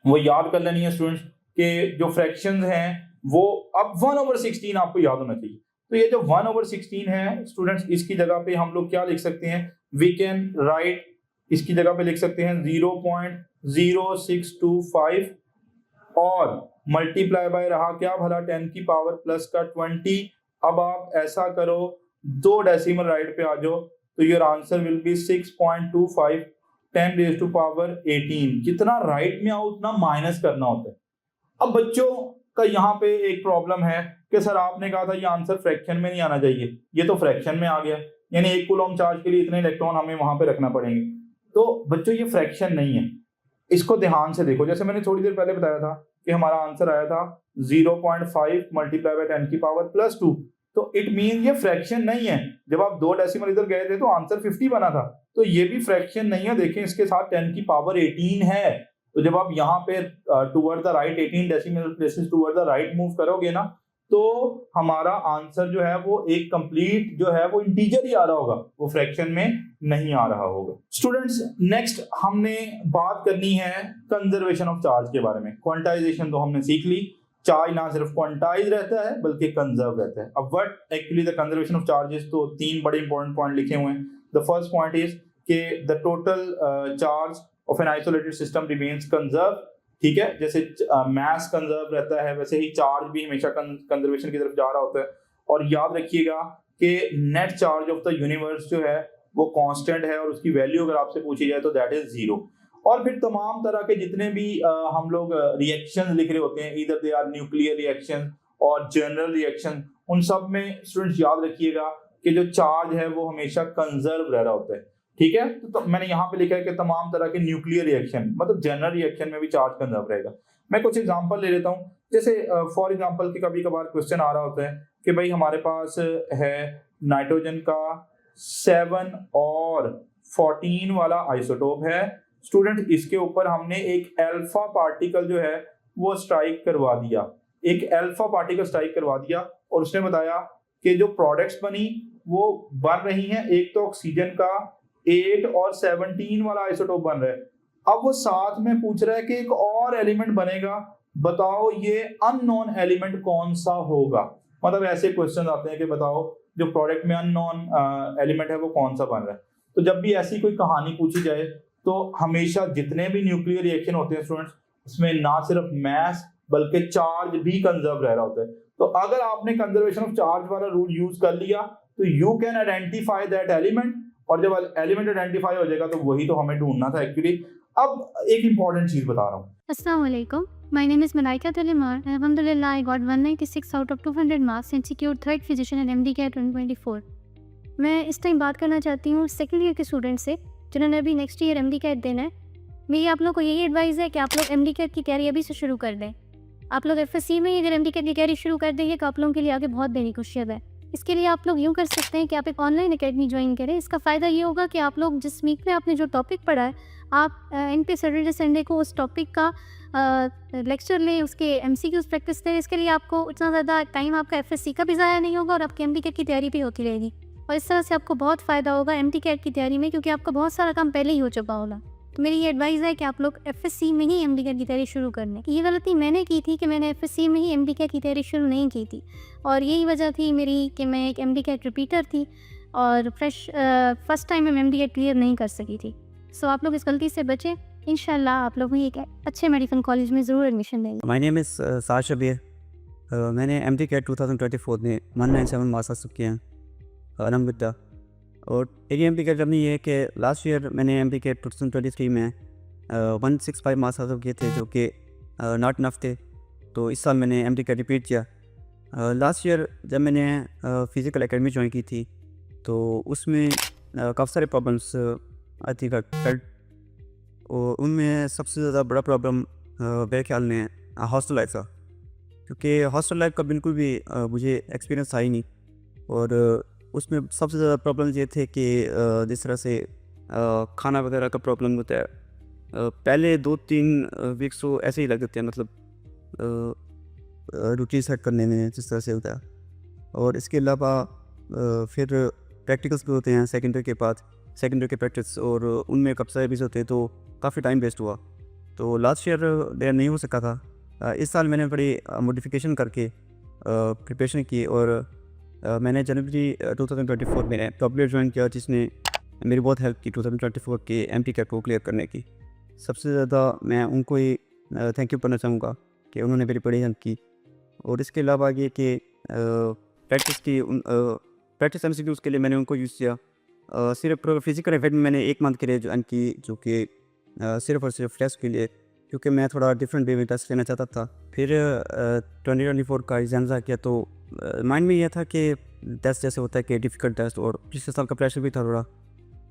वो याद कर लेनी है स्टूडेंट्स के जो फ्रैक्शंस हैं वो अब 1/16 आपको याद होना चाहिए। तो ये जो 1/16 है स्टूडेंट्स इसकी जगह पे हम लोग क्या लिख सकते हैं, वी कैन राइट, इसकी जगह पे लिख सकते हैं 0.0625 और मल्टीप्लाई बाय रहा क्या भला 10 की पावर प्लस का 20। अब आप ऐसा करो 2 डेसिमल राइट पे आ जाओ तो your answer will be 6.25 10 raise to power 18। जितना राइट में आओ उतना माइनस करना होता है। अब बच्चों का यहाँ पे एक प्रॉब्लम है कि सर आपने कहा था ये आंसर फ्रैक्शन में नहीं आना चाहिए, ये तो फ्रैक्शन में आ गया, यानी 1 कूलम चार्ज के लिए इतने इलेक्ट्रॉन हमें वहां पे रखना पड़ेंगे। तो बच्चों ये फ्रैक्शन नहीं है, इसको ध्यान से देखो। जैसे मैंने थोड़ी देर पहले बताया था कि हमारा आंसर आया था 0.5 मल्टीप्लाई बाय 10 की पावर +2, तो इट मीन ये फ्रैक्शन नहीं है। जब आप 2 डेसिमल इधर गए थे तो आंसर 50 बना था, तो ये भी फ्रैक्शन नहीं है। देखें इसके साथ 10 की पावर 18 है, तो जब आप यहाँ पे toward the right 18 decimal places toward the right move करोगे ना तो हमारा आंसर जो है वो एक कंप्लीट जो है वो इंटीजर ही आ रहा होगा, वो फ्रैक्शन में नहीं आ रहा होगा। स्टूडेंट्स, नेक्स्ट हमने बात करनी है कंजर्वेशन ऑफ चार्ज के बारे में। क्वांटाइजेशन तो हमने सीख ली, चार्ज ना सिर्फ क्वांटाइज रहता है बल्कि कंजर्व रहता है। अब what actually the conservation of charges, तो तीन बड़े इंपॉर्टेंट पॉइंट लिखे हुए हैं। द फर्स्ट पॉइंट इज के the total charge of an isolated system remains conserve. ठीक है, जैसे मास कंजर्व रहता है वैसे ही चार्ज भी हमेशा कंजर्वेशन की तरफ जा रहा होता है। और याद रखिएगा कि net charge of the universe जो है वो कांस्टेंट है और उसकी वैल्यू अगर आपसे पूछी जाए तो दैट इज 0। और फिर तमाम तरह के जितने भी हम लोग रिएक्शन लिख रहे होते हैं, इधर दे आर न्यूक्लियर रिएक्शन और जनरल रिएक्शन, उन सब में स्टूडेंट्स याद रखिएगा कि जो चार्ज है वो हमेशा कंजर्व रह रहा होता है। ठीक है, तो मैंने यहाँ पे लिखा है कि तमाम तरह के न्यूक्लियर रिएक्शन मतलब जनरल रिएक्शन में भी चार्ज कंजर्व रहेगा। मैं कुछ एग्जांपल ले लेता हूँ। जैसे फॉर एग्जांपल कि कभी कभार क्वेश्चन आ रहा होता है कि भाई हमारे पास है नाइट्रोजन का 7 और 14 वाला आइसोटोप है। स्टूडेंट, इसके ऊपर हमने एक अल्फा पार्टिकल जो है वो स्ट्राइक करवा दिया, एक अल्फा पार्टिकल स्ट्राइक करवा दिया और उसने बताया कि जो प्रोडक्ट्स बनी वो बन रही हैं, एक तो ऑक्सीजन का 8 और 17 वाला आइसोटोप बन रहा है। अब वो साथ में पूछ रहा है कि एक और एलिमेंट बनेगा, बताओ ये अननोन एलिमेंट कौन सा होगा। मतलब ऐसे क्वेश्चन आते हैं कि बताओ जो प्रोडक्ट में अननोन एलिमेंट है वो कौन सा बन रहा है। तो जब भी ऐसी कोई कहानी पूछी जाए तो हमेशा जितने भी न्यूक्लियर रिएक्शन होते हैं स्टूडेंट्स, उसमें ना सिर्फ मास बल्कि चार्ज भी कंजर्व रह रहा होता है। तो अगर आपने कंजर्वेशन ऑफ चार्ज वाला रूल यूज कर लिया तो you can identify that element, और जब एलिमेंट आइडेंटिफाई हो जाएगा तो वही तो हमें ढूंढना था एक्चुअली। अब एक इंपॉर्टेंट चीज बता रहा हूँ। Assalamu alaikum. My name is Malaika Talimar. Alhamdulillah, I got 196 out of 200 marks and secured third position in MDCAT 2024. मैं इस टाइम बात करना चाहती हूँ सेकेंड ईयर के स्टूडेंट से जिन्होंने अभी नेक्स्ट ईयर MDCAT देना है। मेरी आप लोग को यही एडवाइस है कि आप लोग MDCAT की तैयारी अभी से शुरू कर दें। आप लोग FSC में ही अगर MDCAT की तैयारी शुरू कर देंगे तो आप लोगों के लिए आगे बहुत बेनिफिशियल है। इसके लिए आप लोग यूँ कर सकते हैं कि आप एक ऑनलाइन अकेडमी ज्वाइन करें। इसका फ़ायदा ये होगा कि आप लोग जिस वीक में आपने जो टॉपिक पढ़ा है, आप इन पे सैटरडे संडे को उस टॉपिक का लेक्चर लें, उसके MCQs प्रैक्टिस करें। इसके लिए आपको इतना ज़्यादा टाइम आपका FSC का भी ज़ाया नहीं होगा और आपकी MDCAT की तैयारी भी होती रहेगी। और इस तरह से आपको बहुत फ़ायदा होगा MDCAT की तैयारी में, क्योंकि आपका बहुत सारा काम पहले ही हो चुका होगा। तो मेरी ये एडवाइस है कि आप लोग FSC में ही MDCAT की तैयारी शुरू कर लें। ये गलती मैंने की थी कि मैंने FSC में ही MDCAT की तैयारी शुरू नहीं की थी, और यही वजह थी मेरी कि मैं एक MDCAT रिपीटर थी और फर्स्ट टाइम में MDCAT क्लियर नहीं कर सकी थी। सो आप लोग इस गलती से बचें। इंशाल्लाह आप लोग भी एक अच्छे मेडिकल कॉलेज में ज़रूर एडमिशन लेंगे। माय नेम इज़ साद शबीर। मैंने MDCAT 2024 में 197 मार्क्स हासिल किए हैं अलहम्दुलिल्लाह। और मेरी MDCAT जर्नी ये है कि लास्ट ईयर मैंने MDCAT 2023 में 165 मार्क्स हासिल किए थे, जो कि नॉट इनफ थे। तो इस साल मैंने MDCAT रिपीट किया। लास्ट ईयर जब मैंने फ़िज़िकल एकेडमी ज्वाइन की थी तो उसमें काफ़ी सारे प्रॉब्लम्स आई थिंक और उनमें सबसे ज़्यादा बड़ा प्रॉब्लम मेरे ख्याल में हॉस्टल लाइफ था, क्योंकि हॉस्टल लाइफ का बिल्कुल भी मुझे एक्सपीरियंस था ही नहीं। और उसमें सबसे ज़्यादा प्रॉब्लम ये थे कि जिस तरह से खाना वगैरह का प्रॉब्लम होता है, पहले 2-3 वीक्स तो ऐसे ही लग जाते हैं, मतलब रूटीन सेट करने में जिस तरह से होता है। और इसके अलावा फिर प्रैक्टिकल्स भी होते हैं सेकेंडरी के बाद, सेकेंडरी के प्रैक्टिस, और उनमें कब सारे भी होते हैं, तो काफ़ी टाइम वेस्ट हुआ। तो लास्ट ईयर देर नहीं हो सका था। इस साल मैंने बड़ी मॉडिफिकेशन करके प्रिपरेशन की और मैंने जनवरी 2024 में टॉपलेट ज्वाइन किया, जिसने मेरी बहुत हेल्प की 2024 के MDCAT को क्लियर करने की। सबसे ज़्यादा मैं उनको ही थैंक यू करना चाहूँगा कि उन्होंने मेरी बड़ी हेल्प की। और इसके अलावा ये कि प्रैक्टिस MCQs के लिए मैंने उनको यूज़ किया। सिर्फ फिज़िकल इवेंट में मैंने 1 मंथ के लिए ज्वाइन की, जो कि सिर्फ और सिर्फ टेस्ट के लिए, क्योंकि मैं थोड़ा डिफरेंट वे में टेस्ट लेना चाहता था। फिर 2024 का एग्ज़ाम किया तो माइंड में यह था कि टेस्ट जैसे होता है कि डिफ़िकल्ट टेस्ट, और पिछले साल का प्रेशर भी था थोड़ा,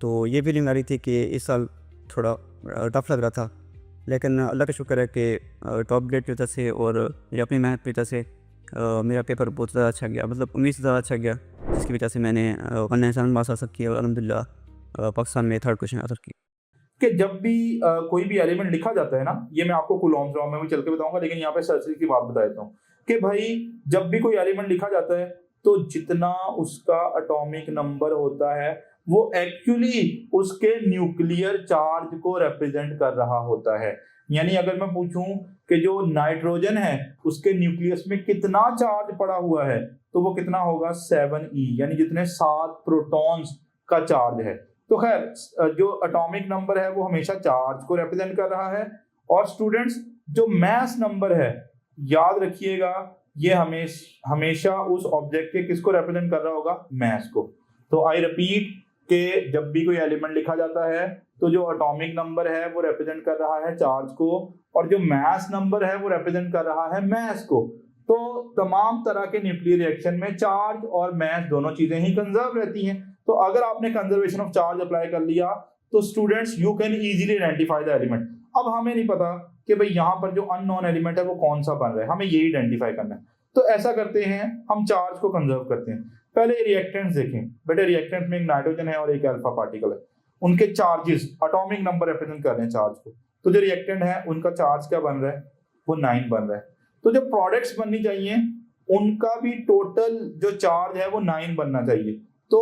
तो ये फीलिंग आ रही थी कि इस साल थोड़ा टफ लग रहा था। लेकिन अल्लाह का शुक्र है कि टॉप ग्रेड की वजह से और मेरी अपनी मेहनत की वजह से मेरा पेपर बहुत ज़्यादा अच्छा गया, मतलब उम्मीद से ज़्यादा अच्छा गया, जिसकी वजह से मैंने 197 मार्क्स हासिल किए और अल्हम्दुलिल्लाह पाकिस्तान में 3rd पोजीशन हासिल की। कि जब भी कोई भी एलिमेंट लिखा जाता है ना, ये मैं आपको कूलॉम्स लॉ में भी चल के बताऊंगा, लेकिन यहाँ पे सर्च की बात बता देता हूँ। कि भाई जब भी कोई एलिमेंट लिखा जाता है तो जितना उसका एटॉमिक नंबर होता है वो एक्चुअली उसके न्यूक्लियर चार्ज को रिप्रेजेंट कर रहा होता है। यानी अगर मैं पूछूं कि जो नाइट्रोजन है उसके न्यूक्लियस में कितना चार्ज पड़ा हुआ है तो वो कितना होगा 7e, यानी जितने 7 प्रोटॉन्स का चार्ज है। तो खैर जो एटॉमिक नंबर है वो हमेशा चार्ज को रिप्रेजेंट कर रहा है। और स्टूडेंट्स जो मास नंबर है याद रखिएगा ये हमेशा उस ऑब्जेक्ट के किसको रिप्रेजेंट कर रहा होगा, मास को। तो आई रिपीट कि जब भी कोई एलिमेंट लिखा जाता है तो जो एटॉमिक नंबर है वो रिप्रेजेंट कर रहा है चार्ज को और जो मास नंबर है वो रिप्रेजेंट कर रहा है मास को। तो तमाम तरह के न्यूक्लियर रिएक्शन में चार्ज और मास दोनों चीजें ही कंजर्व रहती हैं। तो अगर आपने कंजर्वेशन ऑफ चार्ज अप्लाई कर लिया तो students you can easily identify the element. अब हमें नहीं पता कि भाई यहाँ पर जो अननोन एलिमेंट है वो कौन सा बन रहा है, हमें यही आइडेंटिफाई करना है। तो ऐसा करते हैं, हम चार्ज को कंजर्व करते हैं। पहले रिएक्टेंट्स देखें बेटे, रिएक्टेंट में एक नाइट्रोजन है और एक अल्फा पार्टिकल है, उनके चार्जेस एटॉमिक नंबर रिप्रेजेंट कर रहे हैं चार्ज को। तो जो रिएक्टेंट है उनका चार्ज क्या बन रहा है, वो 9 बन रहा है। तो जो प्रोडक्ट्स बननी चाहिए उनका भी टोटल जो चार्ज है वो 9 बनना चाहिए। तो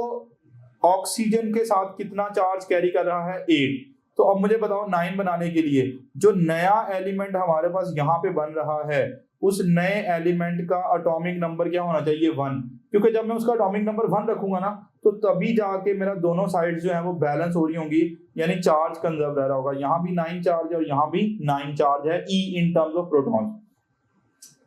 ऑक्सीजन के साथ कितना चार्ज कैरी कर रहा है, 8। तो अब मुझे बताओ 9 बनाने के लिए जो नया एलिमेंट हमारे पास यहाँ पे बन रहा है उस नए एलिमेंट का एटॉमिक नंबर क्या होना चाहिए, 1। क्योंकि जब मैं उसका एटॉमिक नंबर 1 रखूंगा ना तो तभी जाके मेरा दोनों साइड जो है वो बैलेंस हो रही होंगी, यानी चार्ज कंजर्व रह रहा होगा। यहाँ भी 9 चार्ज है और यहाँ भी 9 चार्ज है e in terms of proton.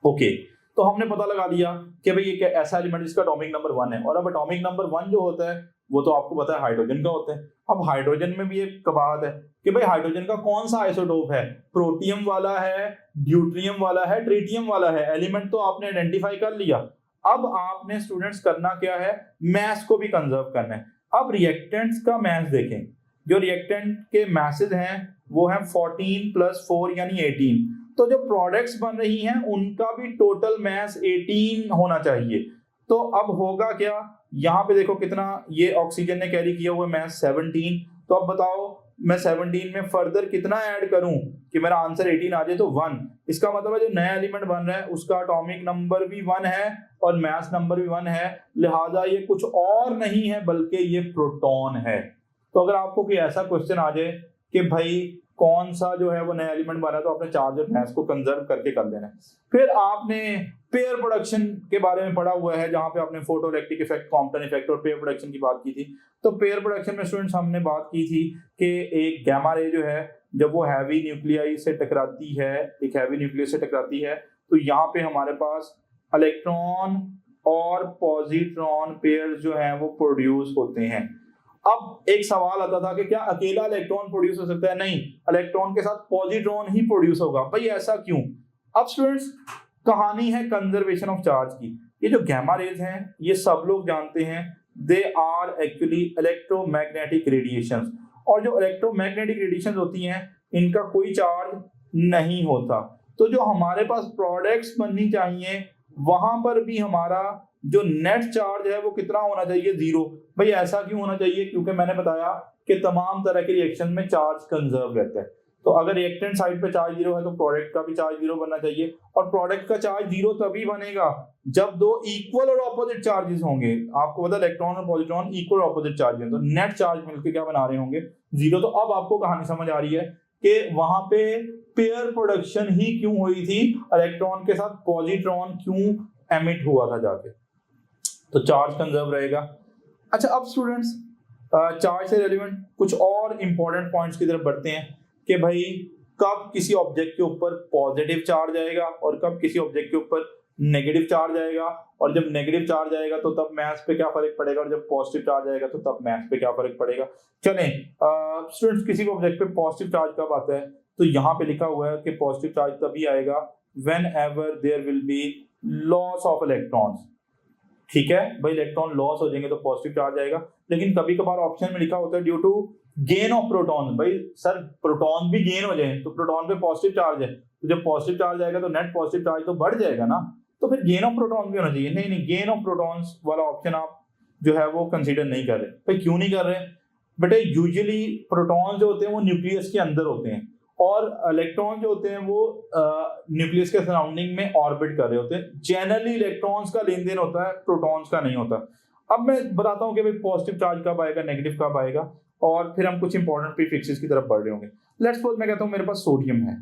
Okay, तो हमने पता लगा लिया कि भाई ये ऐसा एलिमेंट जिसका एटॉमिक नंबर 1 है। और अब एटॉमिक नंबर 1 जो होता है वो तो आपको पता है हाइड्रोजन का होता है। अब हाइड्रोजन में भी एक कबात है कि भाई हाइड्रोजन का कौन सा आइसोटोप है, प्रोटियम वाला है, ड्यूट्रियम वाला है, ट्रिटियम वाला है। एलिमेंट तो आपने आइडेंटिफाई कर लिया। अब आपने स्टूडेंट्स करना क्या है, मास को भी कंजर्व करना है। अब रिएक्टेंट्स का मास देखें, जो रिएक्टेंट के मासेस हैं वो है 14 + 4 यानी 18। तो जो प्रोडक्ट्स बन रही हैं उनका भी टोटल मास 18 होना चाहिए। तो अब होगा क्या, यहाँ पे देखो कितना ये ऑक्सीजन ने कैरी किया हुआ मास 17। तो अब बताओ मैं 17 में फर्दर कितना ऐड करूं कि मेरा आंसर 18 आ जाए, तो 1। इसका मतलब है जो नया एलिमेंट बन रहा है उसका एटॉमिक नंबर भी 1 है और मास नंबर भी 1 है, लिहाजा ये कुछ और नहीं है बल्कि ये प्रोटॉन है। तो अगर आपको कोई ऐसा क्वेश्चन आ जाए कि भाई कौन सा जो है वो नया एलिमेंट बना है तो आपने चार्ज और मास को कंजर्व करके कर देना है। फिर आपने पेयर प्रोडक्शन के बारे में पढ़ा हुआ है जहां पे आपने photo electric effect, Compton effect और पेयर प्रोडक्शन की बात की थी। तो पेयर प्रोडक्शन में स्टूडेंट्स हमने बात की थी कि एक गामा रे जो है जब वो हैवी न्यूक्लियाई से टकराती है, एक हैवी न्यूक्लियस से टकराती है, तो यहाँ पे हमारे पास इलेक्ट्रॉन और पॉजिट्रॉन पेयर जो है वो प्रोड्यूस होते हैं। अब एक सवाल आता था कि क्या अकेला इलेक्ट्रॉन प्रोड्यूस हो सकता है, नहीं, इलेक्ट्रॉन के साथ पॉजिट्रॉन ही प्रोड्यूस होगा। भाई ऐसा क्यों? अब स्टूडेंट्स कहानी है कंजर्वेशन ऑफ चार्ज की। ये जो गामा रेज हैं ये सब लोग जानते हैं, they are actually electromagnetic radiations. और जो इलेक्ट्रोमैग्नेटिक रेडिएशंस होती हैं इनका कोई चार्ज नहीं होता। तो जो हमारे पास प्रोडक्ट्स बननी चाहिए वहां पर भी हमारा जो नेट चार्ज है वो कितना होना चाहिए, 0। भाई ऐसा क्यों होना चाहिए? क्योंकि मैंने बताया कि तमाम तरह के रिएक्शन में चार्ज कंजर्व रहता है। तो अगर रिएक्टेंट साइड पे चार्ज 0 है तो प्रोडक्ट का भी चार्ज 0 बनना चाहिए। और प्रोडक्ट का चार्ज 0 तभी बनेगा जब दो इक्वल और ऑपोजिट चार्जेस होंगे। आपको पता है इलेक्ट्रॉन और पॉजिट्रॉन इक्वल और ऑपोजिट चार्ज हैं, तो नेट चार्ज मिलकर क्या बना रहे होंगे, 0। तो अब आपको कहानी समझ आ रही है कि वहां पे पेयर प्रोडक्शन ही क्यों हुई थी, इलेक्ट्रॉन के साथ पॉजिट्रॉन क्यों एमिट हुआ था जाके। तो चार्ज कंजर्व रहेगा। अच्छा, अब स्टूडेंट्स चार्ज से रिलेवेंट कुछ और इंपॉर्टेंट पॉइंट्स की तरफ बढ़ते हैं कि भाई कब किसी ऑब्जेक्ट के ऊपर पॉजिटिव चार्ज आएगा और कब किसी ऑब्जेक्ट के ऊपर नेगेटिव चार्ज आएगा। और जब नेगेटिव चार्ज आएगा तो तब मास पे क्या फर्क पड़ेगा, और जब पॉजिटिव चार्ज आएगा तो तब मास पे क्या फर्क पड़ेगा। चलें स्टूडेंट्स, किसी भी ऑब्जेक्ट पे पॉजिटिव चार्ज कब आता है तो यहाँ पे लिखा हुआ है कि पॉजिटिव चार्ज तभी आएगा whenever there will be loss of electrons. ठीक है भाई, इलेक्ट्रॉन लॉस हो जाएंगे तो पॉजिटिव चार्ज आएगा। लेकिन कभी कभार ऑप्शन में लिखा होता है due to gain of proton. भाई सर प्रोटॉन भी गेन हो जाए तो प्रोटॉन पे पॉजिटिव चार्ज है, तो जब पॉजिटिव चार्ज आएगा तो नेट पॉजिटिव चार्ज तो बढ़ जाएगा ना, तो फिर गेन ऑफ प्रोटॉन भी होना चाहिए। नहीं, गेन ऑफ प्रोटॉन्स वाला ऑप्शन आप जो है वो कंसीडर नहीं कर रहे। भाई क्यों नहीं कर रहे बेटे? यूजुअली प्रोटॉन जो होते हैं वो न्यूक्लियस के अंदर होते हैं और इलेक्ट्रॉन जो होते हैं वो न्यूक्लियस के सराउंडिंग में ऑर्बिट कर रहे होते हैं। जनरली इलेक्ट्रॉन्स का लेन देन होता है, प्रोटॉन्स का नहीं होता। अब मैं बताता हूँ कि भाई पॉजिटिव चार्ज कब आएगा, नेगेटिव कब आएगा, और फिर हम कुछ इंपॉर्टेंट प्रीफिक्सेस की तरफ बढ़ रहे होंगे। लेट्स सपोज मैं कहता हूँ मेरे पास सोडियम है।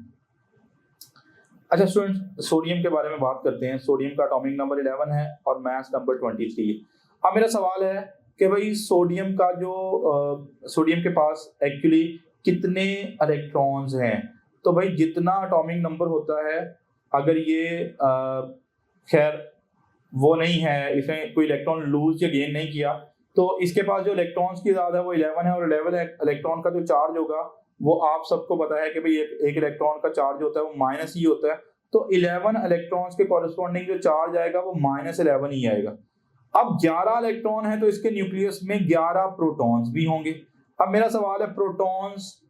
अच्छा स्टूडेंट्स, सोडियम के बारे में बात करते हैं। सोडियम का एटॉमिक नंबर 11 है और मास नंबर 23 है। अब मेरा सवाल है कि भाई सोडियम का जो सोडियम के पास एक्चुअली कितने इलेक्ट्रॉन्स हैं। तो भाई जितना एटॉमिक नंबर होता है, अगर ये खैर वो नहीं है, इसमें कोई इलेक्ट्रॉन लूज या गेन नहीं किया, तो इसके पास जो इलेक्ट्रॉन्स की तादाद है वो 11 है। और 11 इलेक्ट्रॉन का जो चार्ज होगा वो आप सबको पता है कि भाई एक इलेक्ट्रॉन का चार्ज होता है वो माइनस ही होता है। तो 11 इलेक्ट्रॉन्स के कॉरेस्पॉन्डिंग जो चार्ज आएगा वो -11 ही आएगा। अब 11 इलेक्ट्रॉन है तो इसके न्यूक्लियस में 11 प्रोटॉन्स भी होंगे। अब मेरा सवाल है प्रोटॉन्स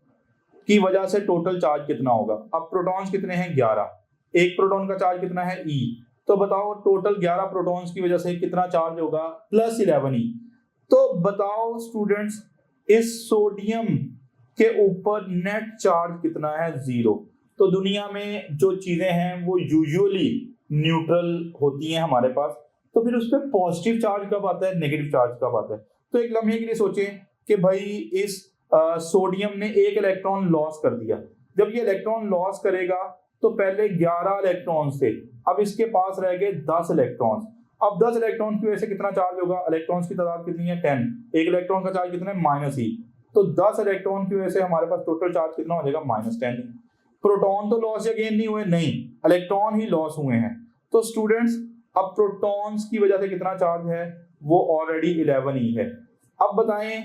की वजह से टोटल चार्ज कितना होगा। अब प्रोटॉन्स कितने हैं? 11। एक प्रोटॉन का चार्ज कितना है? E। तो बताओ टोटल 11 प्रोटॉन्स की वजह से कितना चार्ज होगा? +11 E। तो बताओ स्टूडेंट्स, इस सोडियम के ऊपर नेट चार्ज कितना है? 0। तो दुनिया में जो चीजें हैं वो यूजुअली न्यूट्रल होती हैं हमारे पास, तो फिर उस पर पॉजिटिव चार्ज कब आता है, नेगेटिव चार्ज कब आता है? तो एक लम्हे के लिए सोचें कि भाई इस सोडियम ने एक इलेक्ट्रॉन लॉस कर दिया। जब ये इलेक्ट्रॉन लॉस करेगा तो पहले 11 इलेक्ट्रॉन थे, अब इसके पास रह गए 10 इलेक्ट्रॉन। अब 10 इलेक्ट्रॉन की वजह से कितना चार्ज होगा? इलेक्ट्रॉन्स की तादाद कितनी है? 10। एक इलेक्ट्रॉन का चार्ज कितना है? -E। तो 10 इलेक्ट्रॉन की वजह से हमारे पास टोटल चार्ज कितना हो जाएगा? -10। प्रोटॉन तो लॉस या गेन नहीं हुए, नहीं, इलेक्ट्रॉन ही लॉस हुए हैं। तो स्टूडेंट्स, अब प्रोटॉन्स की वजह से कितना चार्ज है? वो ऑलरेडी 11 ही है। अब बताएं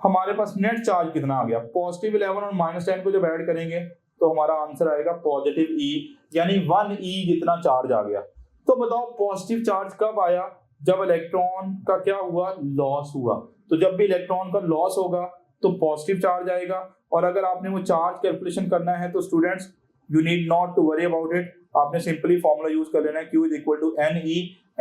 हमारे पास नेट चार्ज कितना आ गया? +11 और -10 को जब ऐड करेंगे तो हमारा आंसर आएगा +E, यानी 1E जितना चार्ज आ गया। तो बताओ पॉजिटिव चार्ज कब आया? जब इलेक्ट्रॉन का क्या हुआ? लॉस हुआ। तो जब भी इलेक्ट्रॉन का लॉस होगा तो पॉजिटिव चार्ज आएगा। और अगर आपने वो चार्ज कैलकुलेशन करना है तो students you need not to worry about it, आपने सिंपली फॉर्मूला यूज कर लेना है, Q = NE।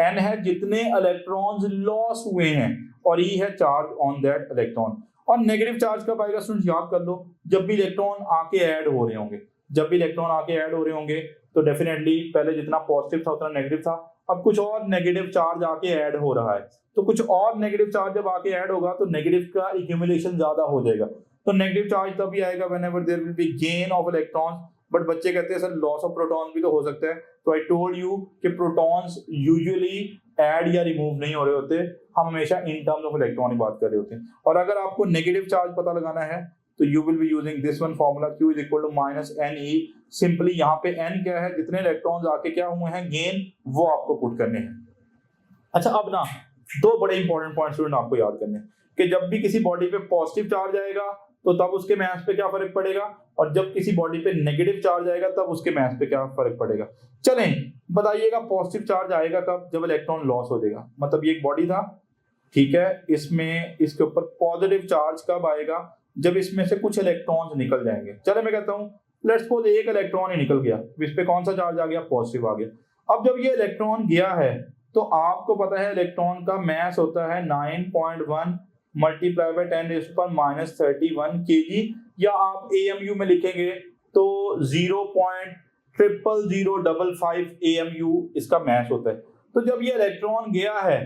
N है जितने इलेक्ट्रॉन्स लॉस हुए हैं और E है चार्ज ऑन दैट इलेक्ट्रॉन। और नेगेटिव चार्ज कब आएगा स्टूडेंट्स? याद कर लो, जब भी इलेक्ट्रॉन आके ऐड हो रहे होंगे। जब भी इलेक्ट्रॉन आके ऐड हो रहे होंगे तो डेफिनेटली पहले जितना पॉजिटिव था उतना नेगेटिव था, अब कुछ और नेगेटिव चार्ज आके ऐड हो रहा है। तो कुछ और नेगेटिव चार्ज जब आके ऐड होगा तो नेगेटिव का एक्यूमुलेशन ज्यादा हो जाएगा। तो नेगेटिव चार्ज तभी आएगा whenever there will be gain of electrons. But बच्चे कहते हैं सर लॉस ऑफ प्रोटॉन्स भी तो हो सकता है। तो आई टोल्ड यू कि प्रोटॉन्स यूजुअली ऐड या रिमूव नहीं हो रहे होते, हम हमेशा इन टर्म्स ऑफ इलेक्ट्रॉन ही बात कर रहे होते हैं। और अगर आपको नेगेटिव चार्ज पता लगाना है तो you will be using this one formula, Q = -NE। Simply यहाँ पे N क्या है? जितने इलेक्ट्रॉन्स आके क्या हुए हैं गेन, वो आपको पुट करने हैं। अच्छा, अब ना 2 बड़े इंपॉर्टेंट पॉइंट स्टूडेंट आपको याद करने हैं कि जब भी किसी बॉडी पे पॉजिटिव चार्ज आएगा तो तब उसके मास पे क्या फर्क पड़ेगा, और जब किसी बॉडी पे नेगेटिव चार्ज आएगा तब उसके मास पे क्या फर्क पड़ेगा। चलें बताइएगा, पॉजिटिव चार्ज आएगा कब? जब इलेक्ट्रॉन लॉस हो जाएगा। मतलब ये एक बॉडी था, ठीक है, इसमें इसके ऊपर पॉजिटिव चार्ज कब आएगा? जब इसमें से कुछ इलेक्ट्रॉन्स निकल जाएंगे। चले मैं कहता हूँ लेट्स सपोज एक इलेक्ट्रॉन ही निकल गया, इस पे कौन सा चार्ज आ गया? पॉजिटिव आ गया। अब जब ये इलेक्ट्रॉन गया है तो आपको पता है इलेक्ट्रॉन का मास होता है 9.1 × 10⁻31 kg, या आप AMU में लिखेंगे तो 0.00055 AMU इसका मास होता है। तो जब ये इलेक्ट्रॉन गया है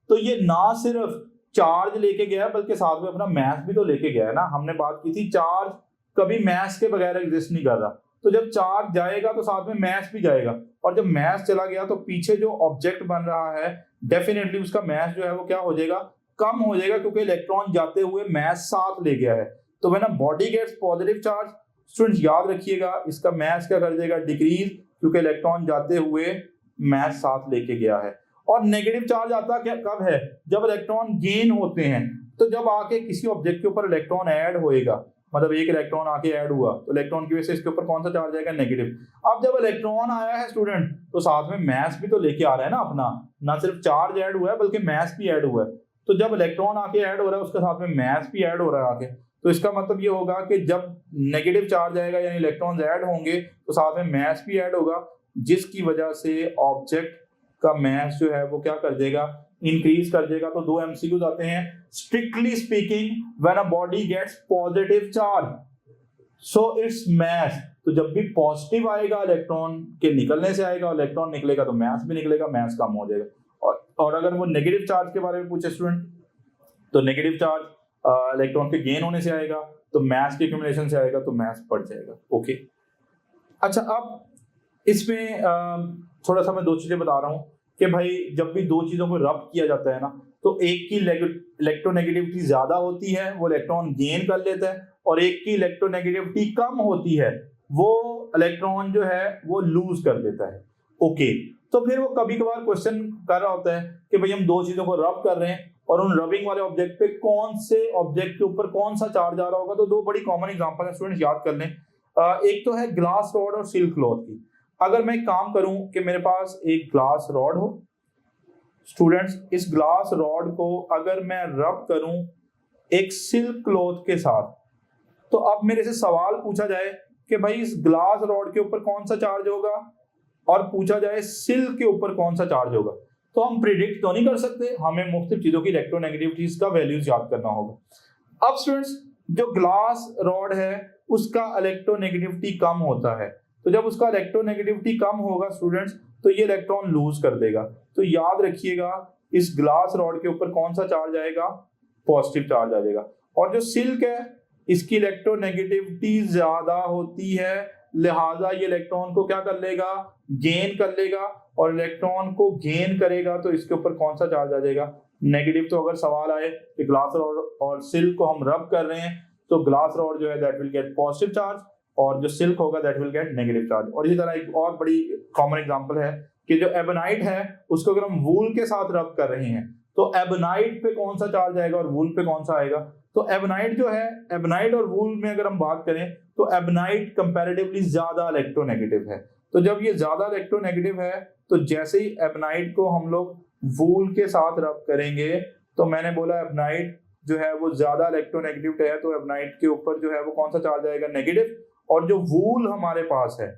तो ये ना सिर्फ चार्ज लेके गया है बल्कि साथ में अपना मास भी तो लेके गया है ना। हमने बात की थी चार्ज कभी मास के बगैर एग्जिस्ट नहीं कर रहा। तो जब चार्ज जाएगा तो साथ में मास भी जाएगा, और जब मास चला गया तो पीछे जो ऑब्जेक्ट बन रहा है डेफिनेटली उसका मास जो है वो क्या हो जाएगा? कम हो जाएगा, क्योंकि इलेक्ट्रॉन जाते हुए मास साथ ले गया है। तो when a body gets positive charge, students याद रखिएगा इसका मास क्या कर देगा? डिक्रीज, क्योंकि इलेक्ट्रॉन जाते हुए मास साथ लेके गया है। और नेगेटिव चार्ज आता क्या कब है? जब इलेक्ट्रॉन गेन होते हैं। तो जब आके किसी ऑब्जेक्ट के ऊपर इलेक्ट्रॉन ऐड होएगा, मतलब एक इलेक्ट्रॉन आके ऐड हुआ तो इलेक्ट्रॉन की वजह से इसके ऊपर कौन सा चार्ज आएगा? नेगेटिव। अब जब इलेक्ट्रॉन आया है स्टूडेंट तो साथ में मास भी तो लेके आ रहा है ना अपना, ना सिर्फ चार्ज ऐड हुआ है बल्कि मास भी ऐड हुआ है। तो जब इलेक्ट्रॉन आके ऐड हो रहा है उसके साथ में मास भी ऐड हो रहा है आके, तो इसका मतलब ये होगा कि जब नेगेटिव चार्ज आएगा यानी इलेक्ट्रॉन्स ऐड होंगे तो साथ में मास भी ऐड होगा, जिसकी वजह से ऑब्जेक्ट का मास जो है वो क्या कर देगा? इंक्रीज कर देगा। तो 2 MCQs आते हैं। Strictly speaking, when a body gets positive charge, so it's math. तो जब भी पॉजिटिव आएगा इलेक्ट्रॉन के निकलने से आएगा, इलेक्ट्रॉन निकलेगा तो मैथ भी निकलेगा, मैथ कम हो जाएगा। और अगर वो नेगेटिव चार्ज के बारे में पूछे स्टूडेंट, तो नेगेटिव चार्ज इलेक्ट्रॉन के गेन होने से आएगा, तो मैथ के एक्यूमुलेशन से आएगा, तो मैथ बढ़ जाएगा। ओके, अच्छा अब इसमें थोड़ा सा मैं दो चीजें बता रहा हूँ कि भाई जब भी दो चीजों को रब किया जाता है ना, तो एक की इलेक्ट्रोनेगेटिविटी ज्यादा होती है, वो इलेक्ट्रॉन गेन कर लेता है, और एक की इलेक्ट्रोनेगेटिविटी कम होती है, वो इलेक्ट्रॉन जो है वो लूज कर देता है। ओके, तो फिर वो कभी कभार क्वेश्चन कर रहा होता है कि भाई हम दो चीजों को रब कर रहे हैं और उन रबिंग वाले ऑब्जेक्ट पे कौन से ऑब्जेक्ट के ऊपर कौन सा चार्ज आ रहा होगा। तो दो बड़ी कॉमन एग्जांपल है स्टूडेंट्स, याद कर लें। एक तो है ग्लास रॉड और सिल्क क्लॉथ की। अगर मैं एक काम करूं कि मेरे पास एक ग्लास रॉड हो स्टूडेंट्स, इस ग्लास रॉड को अगर मैं रब करूं एक सिल्क क्लॉथ के साथ, तो अब मेरे से सवाल पूछा जाए कि भाई इस ग्लास रॉड के ऊपर कौन सा चार्ज होगा, और पूछा जाए सिल्क के ऊपर कौन सा चार्ज होगा, तो हम प्रिडिक्ट तो नहीं कर सकते, हमें मुख्तलिफ चीजों की इलेक्ट्रोनेगेटिविटीज का वैल्यूज याद करना होगा। अब स्टूडेंट्स जो ग्लास रॉड है उसका इलेक्ट्रोनेगेटिविटी कम होता है, तो जब उसका इलेक्ट्रोनेगेटिविटी कम होगा स्टूडेंट्स, तो ये इलेक्ट्रॉन लूज कर देगा। तो याद रखिएगा इस ग्लास रॉड के ऊपर कौन सा चार्ज आएगा, पॉजिटिव चार्ज आ जाएगा। और जो सिल्क है इसकी इलेक्ट्रोनेगेटिविटी ज्यादा होती है, लिहाजा ये इलेक्ट्रॉन को क्या कर लेगा, गेन कर लेगा, और इलेक्ट्रॉन को गेन करेगा तो इसके ऊपर कौन सा चार्ज आ जाएगा, नेगेटिव। तो अगर सवाल आए कि ग्लास रॉड और सिल्क को हम रब कर रहे हैं, तो ग्लास रॉड जो है that will get positive charge, और जो सिल्क होगा that will get negative charge. और इसी तरह एक और बड़ी कॉमन एग्जांपल है कि जो एबोनाइट है उसको अगर हम वूल के साथ रब कर रहे हैं, तो एबोनाइट पे कौन सा चार्ज आएगा और वूल पे कौन सा आएगा। तो एबोनाइट जो है, एबोनाइट और वूल में अगर हम बात करें तो एबोनाइट कंपैरेटिवली ज्यादा इलेक्ट्रोनेगेटिव है। तो जब ये ज्यादा इलेक्ट्रोनेगेटिव है, तो जैसे ही एबोनाइट को हम लोग वूल के साथ रब करेंगे, तो मैंने बोला एबोनाइट जो है वो ज्यादा इलेक्ट्रोनेगेटिव है, तो एबोनाइट के ऊपर जो है वो कौन सा चार्ज आएगा, नेगेटिव। और जो वूल हमारे पास है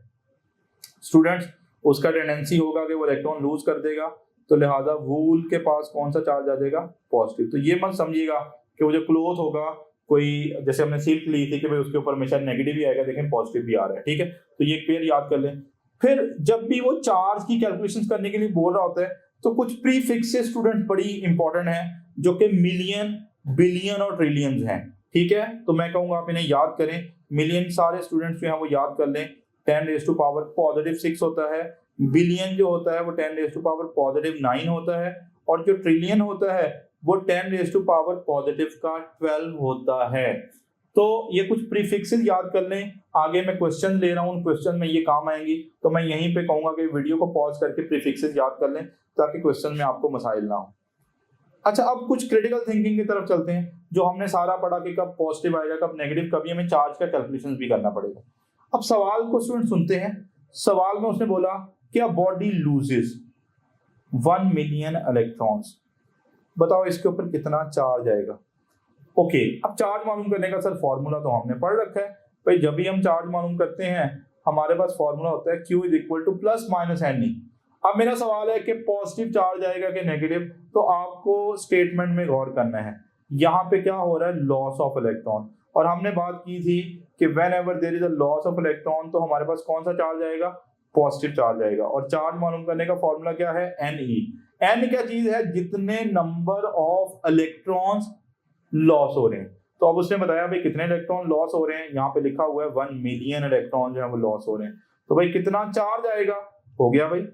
स्टूडेंट्स, उसका टेंडेंसी होगा कि वो इलेक्ट्रॉन लूज कर देगा, तो लिहाजा वूल के पास कौन सा चार्ज आ जाएगा, पॉजिटिव। तो ये मत समझिएगा कि वो जो क्लोथ होगा, कोई जैसे हमने सिल्क ली थी कि भाई उसके ऊपर हमेशा नेगेटिव भी आएगा, लेकिन पॉजिटिव भी आ रहा है, ठीक है। तो ये पेयर याद कर लें। फिर जब भी वो चार्ज की कैलकुलेशंस करने के लिए बोल रहा होता है, तो कुछ प्रीफिक्सेस स्टूडेंट बड़ी इंपॉर्टेंट है, जो कि मिलियन, बिलियन और ट्रिलियंस हैं, ठीक है। तो मैं कहूंगा आप इन्हें याद करें। मिलियन सारे स्टूडेंट्स जो हैं वो याद कर लें, 10⁻⁻⁻6 होता है। बिलियन जो होता है वो 10⁻⁻⁻9 होता है, और जो ट्रिलियन होता है वो 10⁻⁻12 होता है। तो ये कुछ प्रीफिक्सेस याद कर लें। आगे मैं क्वेश्चन ले रहा हूँ, उन क्वेश्चन में ये काम आएंगी, तो मैं यहीं पे कहूंगा कि वीडियो को पॉज करके प्रीफिक्सेस याद कर लें, ताकि क्वेश्चन में आपको मसाइल ना हो। अच्छा, अब कुछ क्रिटिकल थिंकिंग की तरफ चलते हैं। जो हमने सारा पढ़ा कि कब पॉजिटिव आएगा, कब नेगेटिव, कभी हमें चार्ज का कैलकुलेशन भी करना पड़ेगा। अब सवाल को स्टूडेंट सुनते हैं। सवाल में उसने बोला कि a body loses 1 million electrons, बताओ इसके ऊपर कितना चार्ज आएगा। ओके, अब चार्ज मालूम करने का सर फॉर्मूला तो हमने पढ़ रखा है भाई। जब भी हम चार्ज मालूम करते हैं हमारे पास फॉर्मूला होता है Q = +-NE। अब मेरा सवाल है कि पॉजिटिव चार्ज आएगा कि नेगेटिव, तो आपको स्टेटमेंट में गौर करना है। यहाँ पे क्या हो रहा है, लॉस ऑफ इलेक्ट्रॉन। और हमने बात की थी कि whenever there is a loss of electron, तो हमारे पास कौन सा चार्ज आएगा, पॉजिटिव चार्ज आएगा। और चार्ज मालूम करने का फॉर्मूला क्या है, Ne। N क्या चीज है, जितने नंबर ऑफ इलेक्ट्रॉन्स लॉस हो रहे हैं। तो अब उसने बताया भाई कितने इलेक्ट्रॉन लॉस हो रहे हैं, यहाँ पे लिखा हुआ है 1 मिलियन इलेक्ट्रॉन जो है वो लॉस हो रहे हैं। तो भाई कितना चार्ज आएगा, हो गया भाई।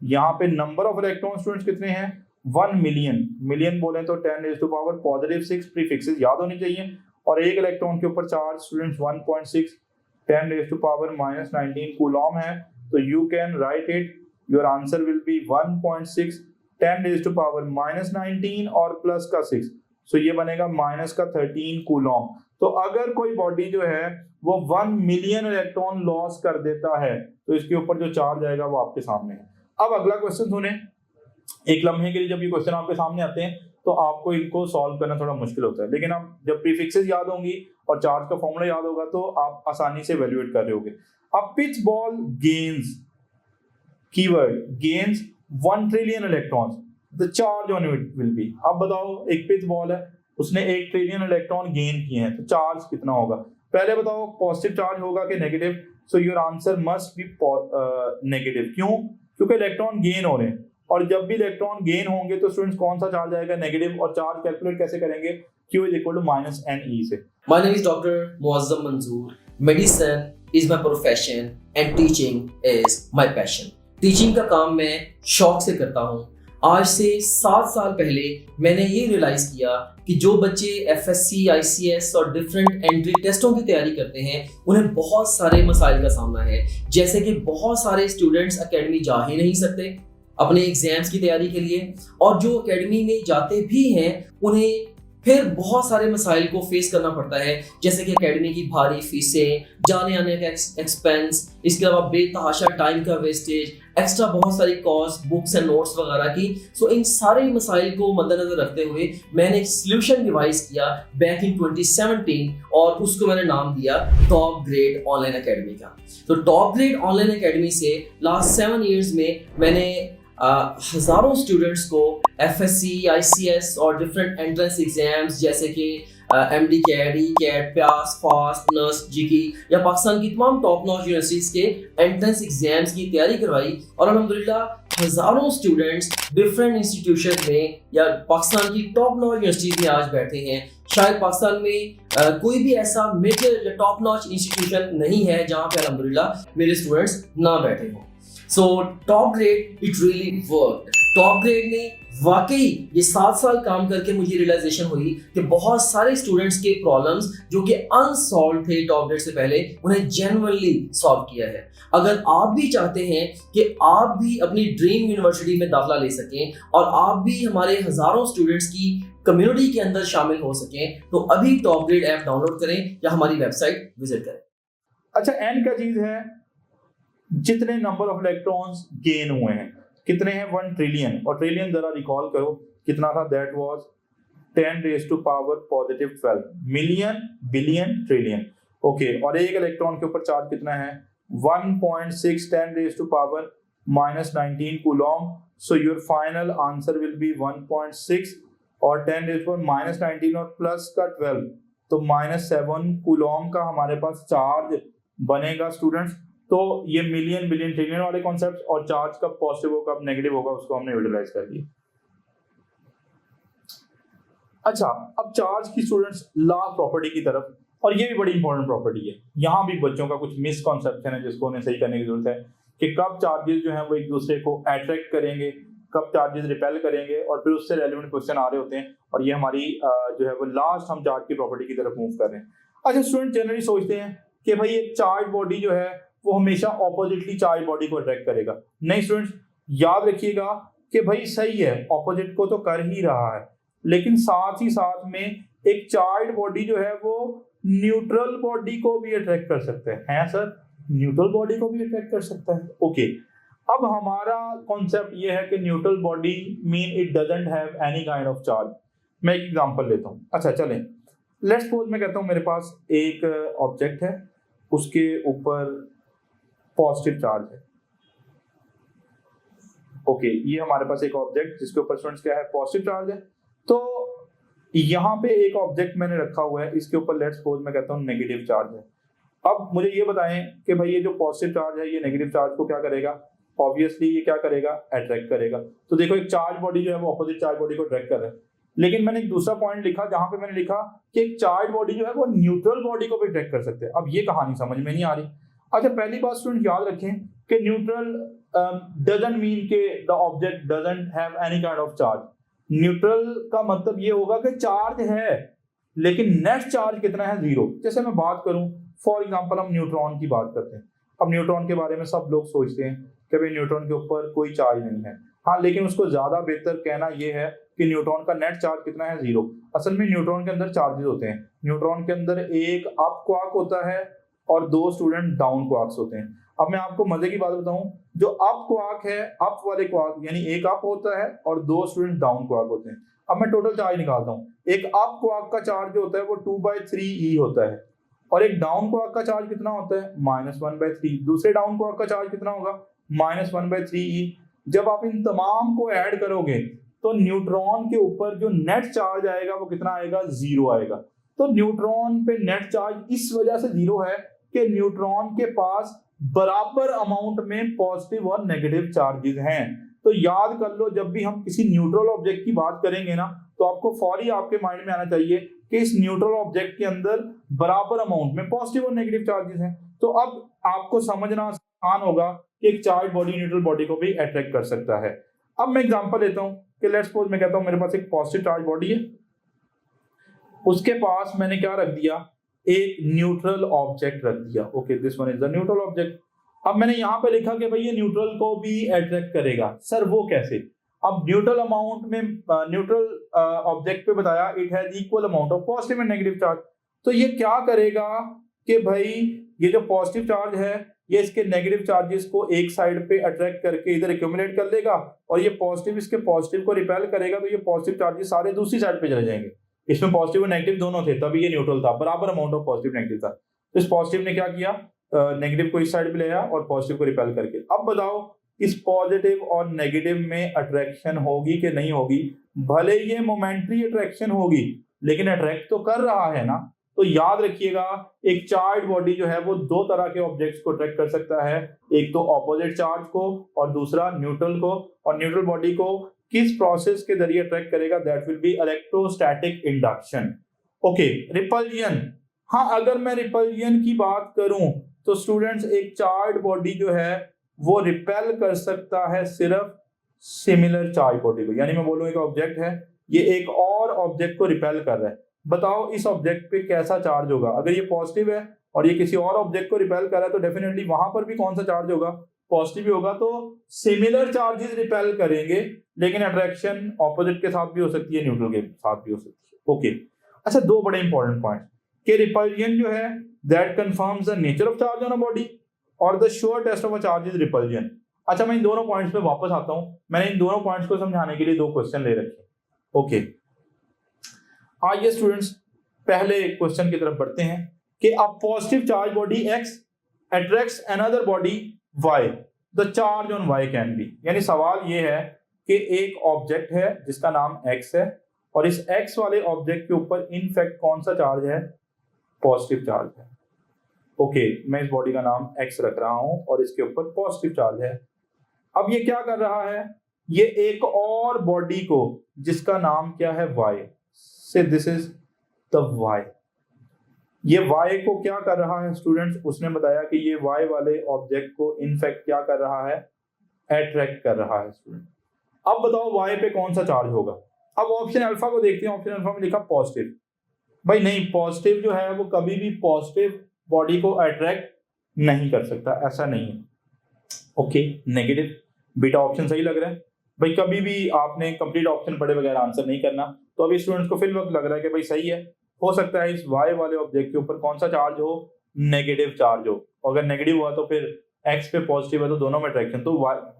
यहाँ पे नंबर ऑफ इलेक्ट्रॉन स्टूडेंट्स कितने हैं, 1 मिलियन। मिलियन बोले तो 10⁻⁻6 प्रीफिक्सेस याद होनी चाहिए, और एक इलेक्ट्रॉन के ऊपर चार्ज स्टूडेंट्स 1.6 10⁻⁻19 कूलॉम है। तो you can write it, your answer will be 1.6 10⁻⁻19 और प्लस का 6, सो ये बनेगा -13 कूलॉम। तो अगर कोई बॉडी जो है वो 1 मिलियन इलेक्ट्रॉन लॉस कर देता है, तो इसके ऊपर जो चार्ज आएगा वो आपके सामने है। अब अगला क्वेश्चन सुने। एक लम्हे के लिए जब ये क्वेश्चन आपके सामने आते हैं तो आपको इनको सॉल्व करना थोड़ा मुश्किल होता है, लेकिन अब जब प्रीफिक्सेस याद होंगी और चार्ज का फॉर्मूला याद होगा तो आप आसानी से इवैल्यूएट कर रहे होगे। अब pitch ball gains, keyword gains 1 trillion electrons, the charge on it will be. अब बताओ एक पिच बॉल है, उसने 1 ट्रिलियन इलेक्ट्रॉन गेन किए हैं, तो चार्ज कितना होगा। पहले बताओ पॉजिटिव चार्ज होगा कि negative? So your answer must be negative. क्यों? क्योंकि इलेक्ट्रॉन गेन हो रहे हैं, और जब भी इलेक्ट्रॉन गेन होंगे तो स्टूडेंट्स कौन सा चार्ज आएगा? नेगेटिव। और चार्ज कैलकुलेट कैसे करेंगे? Q is equal to -NE से। My name is Dr. Muazzam Manzoor. Medicine is my profession and teaching is my passion. Teaching का काम मैं शौक से करता हूँ। आज से 7 साल पहले मैंने ये रियलाइज किया कि जो बच्चे FSC, ICS और डिफरेंट एंट्री टेस्टों की तैयारी करते हैं उन्हें बहुत सारे मसाइल का सामना है। जैसे कि बहुत सारे स्टूडेंट्स एकेडमी जा ही नहीं सकते अपने एग्जाम्स की तैयारी के लिए, और जो एकेडमी में जाते भी हैं उन्हें फिर बहुत सारे मसाइल को फेस करना पड़ता है, जैसे कि एकेडमी की भारी फीसें, जाने आने का एक्सपेंस, इसके अलावा बेतहाशा टाइम का वेस्टेज, एक्स्ट्रा बहुत सारी कॉस्ट, बुक्स एंड नोट्स वगैरह की। सो इन सारे मसाइल को मद्देनजर रखते हुए मैंने एक सोल्यूशन डिवाइस किया बैक इन 2017, और उसको मैंने नाम दिया टॉप ग्रेड ऑनलाइन एकेडमी का। तो टॉप ग्रेड ऑनलाइन एकेडमी से लास्ट 7 इयर्स में मैंने हजारों स्टूडेंट्स को FSC, ICS और डिफरेंट एंट्रेंस एग्जाम्स जैसे कि MD कैट, ECAT, प्यास, फास्ट, नर्स, जीकी या पाकिस्तान की तमाम टॉप नॉच यूनिवर्सिटीज के एंट्रेंस एग्जाम्स की तैयारी करवाई, और अल्हम्दुलिल्लाह हजारों स्टूडेंट्स डिफरेंट इंस्टीट्यूशन में या पाकिस्तान की टॉप नॉच यूनिवर्सिटीज में आज बैठे हैं। शायद पाकिस्तान में कोई भी ऐसा मेजर या टॉप नॉच इंस्टीट्यूशन नहीं है जहाँ पे अल्हम्दुलिल्लाह मेरे स्टूडेंट्स ना बैठे हों। So top grade it really work. Top grade ने वाकई ये 7 साल काम करके मुझे रियलाइजेशन हुई कि बहुत सारे स्टूडेंट्स के प्रॉब्लम्स जो कि अनसॉल्व थे टॉप ग्रेड से पहले, उन्हें जेन्युइनली सॉल्व किया है। अगर आप भी चाहते हैं कि आप भी अपनी ड्रीम यूनिवर्सिटी में दाखिला ले सकें और आप भी हमारे हजारों स्टूडेंट्स की कम्युनिटी के अंदर शामिल हो सकें, तो अभी टॉप ग्रेड ऐप डाउनलोड करें या हमारी वेबसाइट विजिट करें। अच्छा, एन क्या चीज है? जितने नंबर ऑफ इलेक्ट्रॉन्स गेन हुए हैं, कितने हैं? 1 ट्रिलियन। और ट्रिलियन जरा रिकॉल करो कितना था? That was 10 raise to power positive 12 million, billion, trillion. Okay, और एक इलेक्ट्रॉन के ऊपर चार्ज कितना है? 1.6 10 raise to power -19 coulomb. So your final answer will be 1.6 और 10 रेज़ टू पावर -19 और प्लस का 12, तो -7 कूलॉम का हमारे पास चार्ज बनेगा स्टूडेंट्स। तो ये मिलियन, बिलियन, ट्रिलियन वाले कॉन्सेप्ट और चार्ज कब पॉजिटिव होगा कब नेगेटिव होगा उसको हमने यूटिलाइज कर दिया। अच्छा, अब चार्ज की स्टूडेंट्स लास्ट प्रॉपर्टी की तरफ, और ये भी बड़ी इंपॉर्टेंट प्रॉपर्टी है। यहाँ भी बच्चों का कुछ मिसकॉन्सेप्शन है जिसको उन्हें सही करने की जरूरत है कि कब चार्जेस जो है वो एक दूसरे को अट्रैक्ट करेंगे, कब चार्जेस रिपेल करेंगे, और फिर उससे रेलेवेंट क्वेश्चन आ रहे होते हैं। और ये हमारी जो है वो लास्ट हम चार्ज की प्रॉपर्टी की तरफ मूव कर रहे हैं। अच्छा, स्टूडेंट जनरली सोचते हैं कि भाई एक चार्ज बॉडी जो है वो हमेशा ऑपोजिटली चार्ज बॉडी को अट्रैक्ट करेगा। नहीं स्टूडेंट्स, याद रखिएगा कि भाई सही है, ऑपोजिट को तो कर ही रहा है, लेकिन साथ ही साथ में एक चार्ज बॉडी जो है वो न्यूट्रल बॉडी को भी अट्रैक्ट कर सकते हैं सर, न्यूट्रल बॉडी को भी अट्रैक्ट कर सकता है। ओके, अब हमारा कॉन्सेप्ट ये है कि neutral body mean it doesn't have any kind of charge. मैं एक एग्जांपल लेता हूँ। अच्छा चलें, लेट्स सपोज मैं कहता हूँ मेरे पास एक ऑब्जेक्ट है, उसके ऊपर पॉजिटिव चार्ज है। ओके, ये हमारे पास एक ऑब्जेक्ट जिसके ऊपर स्टूडेंट्स क्या है? पॉजिटिव चार्ज है। तो यहाँ पे एक ऑब्जेक्ट मैंने रखा हुआ है, इसके ऊपर लेट्स सपोज मैं कहता हूँ नेगेटिव चार्ज है। अब मुझे ये बताएं कि भाई ये जो पॉजिटिव चार्ज है ये नेगेटिव चार्ज को क्या करेगा? ऑब्वियसली ये क्या करेगा? अट्रैक्ट करेगा। तो देखो एक चार्ज बॉडी जो है वो अपोजिट चार्ज बॉडी को अट्रैक्ट कर रहा है, लेकिन मैंने एक दूसरा पॉइंट लिखा जहां पे मैंने लिखा कि एक चार्ज बॉडी जो है वो न्यूट्रल बॉडी को भी अट्रैक्ट कर सकते हैं। अब ये कहानी समझ में नहीं आ रही। अच्छा, पहली बात स्टूडेंट याद रखें कि न्यूट्रल डजंट मीन के the object doesn't have any kind of charge. Neutral का मतलब ये होगा कि चार्ज है लेकिन नेट चार्ज कितना है? 0। जैसे मैं बात करूं, फॉर एग्जांपल हम न्यूट्रॉन की बात करते हैं। अब न्यूट्रॉन के बारे में सब लोग सोचते हैं कि भाई न्यूट्रॉन के ऊपर कोई चार्ज नहीं है। हाँ, लेकिन उसको ज्यादा बेहतर कहना यह है कि न्यूट्रॉन का नेट चार्ज कितना है? 0। असल में न्यूट्रॉन के अंदर चार्जेस होते हैं। न्यूट्रॉन के अंदर एक अप क्वार्क होता है और 2 स्टूडेंट डाउन क्वार्क्स होते हैं। अब मैं आपको मजे की बात बताऊं, जो अप क्वार्क है, अप वाले क्वार्क यानी एक अप होता है और 2 स्टूडेंट डाउन क्वार्क होते हैं। अब मैं टोटल चार्ज निकालता हूं। एक अप क्वार्क का चार्ज जो होता है वो 2/3e होता है, और एक डाउन क्वार्क का चार्ज कितना होता है? -1/3। दूसरे डाउन क्वार्क का चार्ज कितना होगा? -1/3e। जब आप इन तमाम को ऐड करोगे तो न्यूट्रॉन के ऊपर जो नेट चार्ज आएगा वो कितना आएगा? 0 आएगा। तो न्यूट्रॉन पे नेट चार्ज इस वजह से जीरो है कि न्यूट्रॉन के पास बराबर अमाउंट में पॉजिटिव और नेगेटिव चार्जेस हैं। तो याद कर लो, जब भी हम किसी न्यूट्रल ऑब्जेक्ट की बात करेंगे ना, तो आपको फौरी आपके माइंड में आना चाहिए कि इस न्यूट्रल ऑब्जेक्ट के अंदर बराबर अमाउंट में पॉजिटिव और नेगेटिव चार्जेस हैं। तो अब आपको समझना आसान होगा कि एक चार्ज बॉडी न्यूट्रल बॉडी को भी अट्रैक्ट कर सकता है। अब मैं एग्जांपल लेता हूं कि लेट्स सपोज मैं कहता हूं मेरे पास एक पॉजिटिव चार्ज बॉडी है, उसके पास मैंने क्या रख दिया, एक न्यूट्रल ऑब्जेक्ट रख दिया। Okay, this one is the neutral object. अब मैंने यहाँ पे लिखा कि भाई ये न्यूट्रल को भी अट्रैक्ट करेगा। सर वो कैसे? अब न्यूट्रल अमाउंट में न्यूट्रल ऑब्जेक्ट पे बताया it has equal amount of positive and negative charge. तो ये क्या करेगा कि भाई ये जो पॉजिटिव चार्ज है ये इसके नेगेटिव चार्जेस को एक साइड पे अट्रैक्ट करके इधर एक्यूमुलेट कर लेगा, और ये पॉजिटिव इसके पॉजिटिव को रिपेल करेगा, तो ये पॉजिटिव चार्जेस सारे दूसरी साइड पे चले जाएंगे। इसमें पॉजिटिव और नेगेटिव दोनों थे, तभी ये न्यूट्रल था, बराबर अमाउंट ऑफ पॉजिटिव नेगेटिव था। तो इस पॉजिटिव ने क्या किया, नेगेटिव को इस साइड पे ले आया और पॉजिटिव को रिपेल करके। अब बताओ इस पॉजिटिव और नेगेटिव में अट्रैक्शन होगी कि नहीं होगी? भले ये मोमेंटरी अट्रैक्शन होगी लेकिन अट्रैक्ट तो कर रहा है ना। तो याद रखिएगा, एक चार्ज बॉडी जो है वो दो तरह के ऑब्जेक्ट्स को अट्रैक्ट कर सकता है, एक तो ऑपोजिट चार्ज को और दूसरा न्यूट्रल को। और न्यूट्रल बॉडी को किस प्रोसेस के जरिए अट्रैक्ट करेगा? That will be electrostatic induction. Okay, repulsion. हाँ, अगर मैं रिपल्जन की बात करूं तो स्टूडेंट्स एक चार्ज बॉडी जो है वो रिपेल कर सकता है सिर्फ सिमिलर चार्ज बॉडी को। यानी मैं बोलूं एक ऑब्जेक्ट है, ये एक और ऑब्जेक्ट को रिपेल कर रहा है, बताओ इस ऑब्जेक्ट पे कैसा चार्ज होगा? अगर ये पॉजिटिव है और ये किसी और ऑब्जेक्ट को रिपेल कर रहा है तो डेफिनेटली वहां पर भी कौन सा चार्ज होगा? पॉजिटिव ही होगा। तो सिमिलर चार्जेस रिपेल करेंगे, लेकिन अट्रैक्शन ऑपोजिट के साथ भी हो सकती है, न्यूट्रल के साथ भी हो सकती है। ओके, अच्छा, दो बड़े इंपॉर्टेंट पॉइंट कि रिपल्जन जो है that confirms the nature of charge on a body और the sure test of a charge is repulsion. अच्छा, मैं इन दोनों पॉइंट्स पे वापस आता हूं। मैंने इन दोनों पॉइंट्स को समझाने के लिए दो क्वेश्चन ले रखे। ओके, आइए स्टूडेंट्स पहले क्वेश्चन की तरफ बढ़ते हैं कि a positive charge body X attracts another body Y, the charge on Y can be. यानी सवाल ये है कि एक ऑब्जेक्ट है जिसका नाम एक्स है और इस एक्स वाले ऑब्जेक्ट के ऊपर इनफैक्ट कौन सा चार्ज है? पॉजिटिव चार्ज है। ओके, मैं इस बॉडी का नाम एक्स रख रहा हूं और इसके ऊपर पॉजिटिव चार्ज है। अब ये क्या कर रहा है? ये एक और बॉडी को जिसका नाम क्या है? वाई, से दिस इज द वाई। ये वाई को क्या कर रहा है स्टूडेंट्स? उसने बताया कि ये वाई वाले ऑब्जेक्ट को इनफैक्ट क्या कर रहा है? अट्रैक्ट कर रहा है स्टूडेंट। अब बताओ वाई पे कौन सा चार्ज होगा? अब ऑप्शन अल्फा को देखते हैं। ऑप्शन अल्फा में लिखा पॉजिटिव। भाई नहीं, पॉजिटिव जो है वो कभी भी पॉजिटिव बॉडी को अट्रैक्ट नहीं कर सकता, ऐसा नहीं है। Okay, negative. बीटा ऑप्शन सही लग रहा है भाई, कभी भी आपने कंप्लीट ऑप्शन पढ़े बगैर आंसर नहीं करना। तो अभी स्टूडेंट्स को फिल वक्त लग रहा है कि भाई सही है, हो सकता है इस वाई वाले ऑब्जेक्ट के ऊपर कौन सा चार्ज हो? नेगेटिव चार्ज हो। अगर नेगेटिव हुआ तो फिर एक्स पे पॉजिटिव है तो दोनों में अट्रैक्शन, तो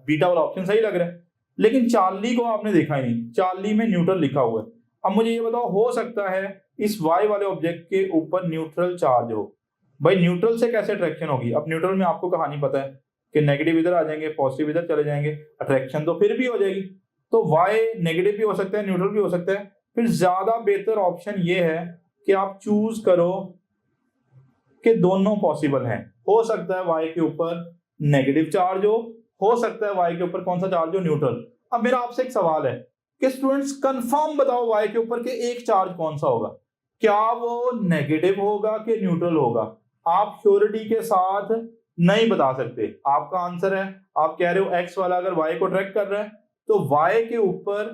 बीटा वाला ऑप्शन सही लग रहा है। लेकिन चार्ली को आपने देखा ही नहीं, चार्ली में न्यूट्रल लिखा हुआ है। अब मुझे ये बताओ, हो सकता है इस वाई वाले ऑब्जेक्ट के ऊपर न्यूट्रल चार्ज हो? भाई न्यूट्रल से कैसे अट्रैक्शन होगी? अब न्यूट्रल में आपको कहानी पता है कि नेगेटिव इधर आ जाएंगे, पॉजिटिव इधर चले जाएंगे, अट्रैक्शन तो फिर भी हो जाएगी। तो वाई नेगेटिव भी हो सकता है, न्यूट्रल भी हो सकता है। फिर ज्यादा बेहतर ऑप्शन ये है कि आप चूज करो कि दोनों पॉसिबल हैं। हो सकता है वाई के ऊपर नेगेटिव चार्ज हो सकता है वाई के ऊपर कौन सा चार्ज हो? न्यूट्रल। अब मेरा आपसे एक सवाल है कि स्टूडेंट्स कंफर्म बताओ वाई के ऊपर के एक चार्ज कौन सा होगा? क्या वो नेगेटिव होगा कि न्यूट्रल होगा? आप श्योरिटी के साथ नहीं बता सकते। आपका आंसर है, आप कह रहे हो एक्स वाला अगर वाई को ट्रैक कर रहा है तो वाई के ऊपर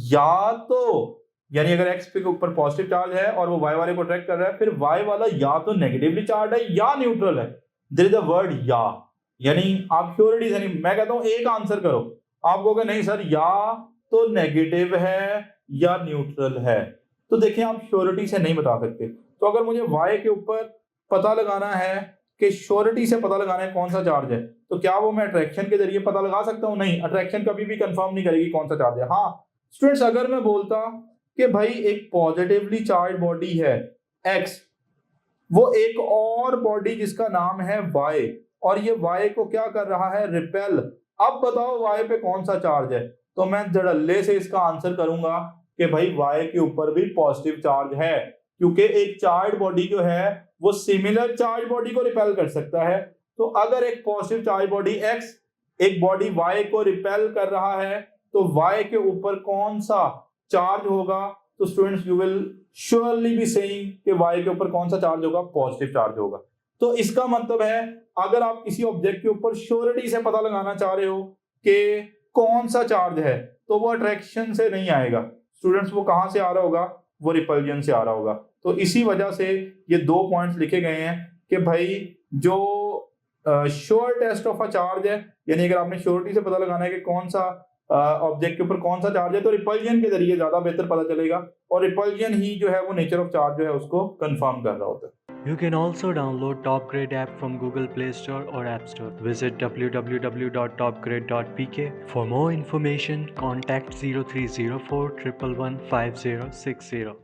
या तो, यानी अगर एक्स के ऊपर पॉजिटिव चार्ज है और वो वाई वाले को ट्रैक कर रहा है, फिर वाई वाला या तो नेगेटिवली चार्ज है या न्यूट्रल है। देयर इज अ वर्ड या, यानी आप श्योरिटी, यानी मैं कहता हूं एक आंसर करो, आप कहोगे नहीं सर या तो नेगेटिव है या न्यूट्रल है। तो देखिए, आप श्योरिटी से नहीं बता सकते। तो अगर मुझे वाई के ऊपर पता लगाना है कि श्योरिटी से पता लगाना है कौन सा चार्ज है, तो क्या वो मैं अट्रैक्शन के जरिए पता लगा सकता हूं? नहीं, अट्रैक्शन कभी भी कंफर्म नहीं करेगी कौन सा चार्ज है। हाँ स्टूडेंट्स, अगर मैं बोलता कि भाई एक पॉजिटिवली चार्ज बॉडी है एक्स, वो एक और बॉडी जिसका नाम है वाई, और ये वाई को क्या कर रहा है? रिपेल। अब बताओ वाई पे कौन सा चार्ज है? तो मैं धड़ल्ले से इसका आंसर करूंगा कि भाई वाई के ऊपर भी पॉजिटिव चार्ज है, क्योंकि एक चार्ज बॉडी जो है वो सिमिलर चार्ज बॉडी को रिपेल कर सकता है। तो अगर एक पॉजिटिव चार्ज बॉडी एक्स एक बॉडी वाई को रिपेल कर रहा है तो वाई के ऊपर कौन सा चार्ज होगा? तो students you will surely be saying कि वाई के ऊपर कौन सा चार्ज होगा? पॉजिटिव चार्ज होगा। तो इसका मतलब है अगर आप किसी ऑब्जेक्ट के ऊपर श्योरिटी से पता लगाना चाह रहे हो कि कौन सा चार्ज है तो वो अट्रैक्शन से नहीं आएगा स्टूडेंट्स, वो कहां से आ रहा होगा? वो रिपल्जन से आ रहा होगा। तो इसी वजह से ये 2 पॉइंट्स लिखे गए हैं कि भाई जो sure test of a charge है, यानी अगर आपने श्योरिटी से पता लगाना है कि कौन सा ऑब्जेक्ट के ऊपर कौन सा चार्ज है तो रिपल्जन के जरिए ज्यादा बेहतर पता चलेगा, और रिपल्जन ही जो है वो नेचर ऑफ चार्ज जो है उसको कंफर्म कर रहा होता है। You can also download TopGrade app from Google Play Store or App Store. Visit www.topgrade.pk. For more information, contact 0304 111 5060.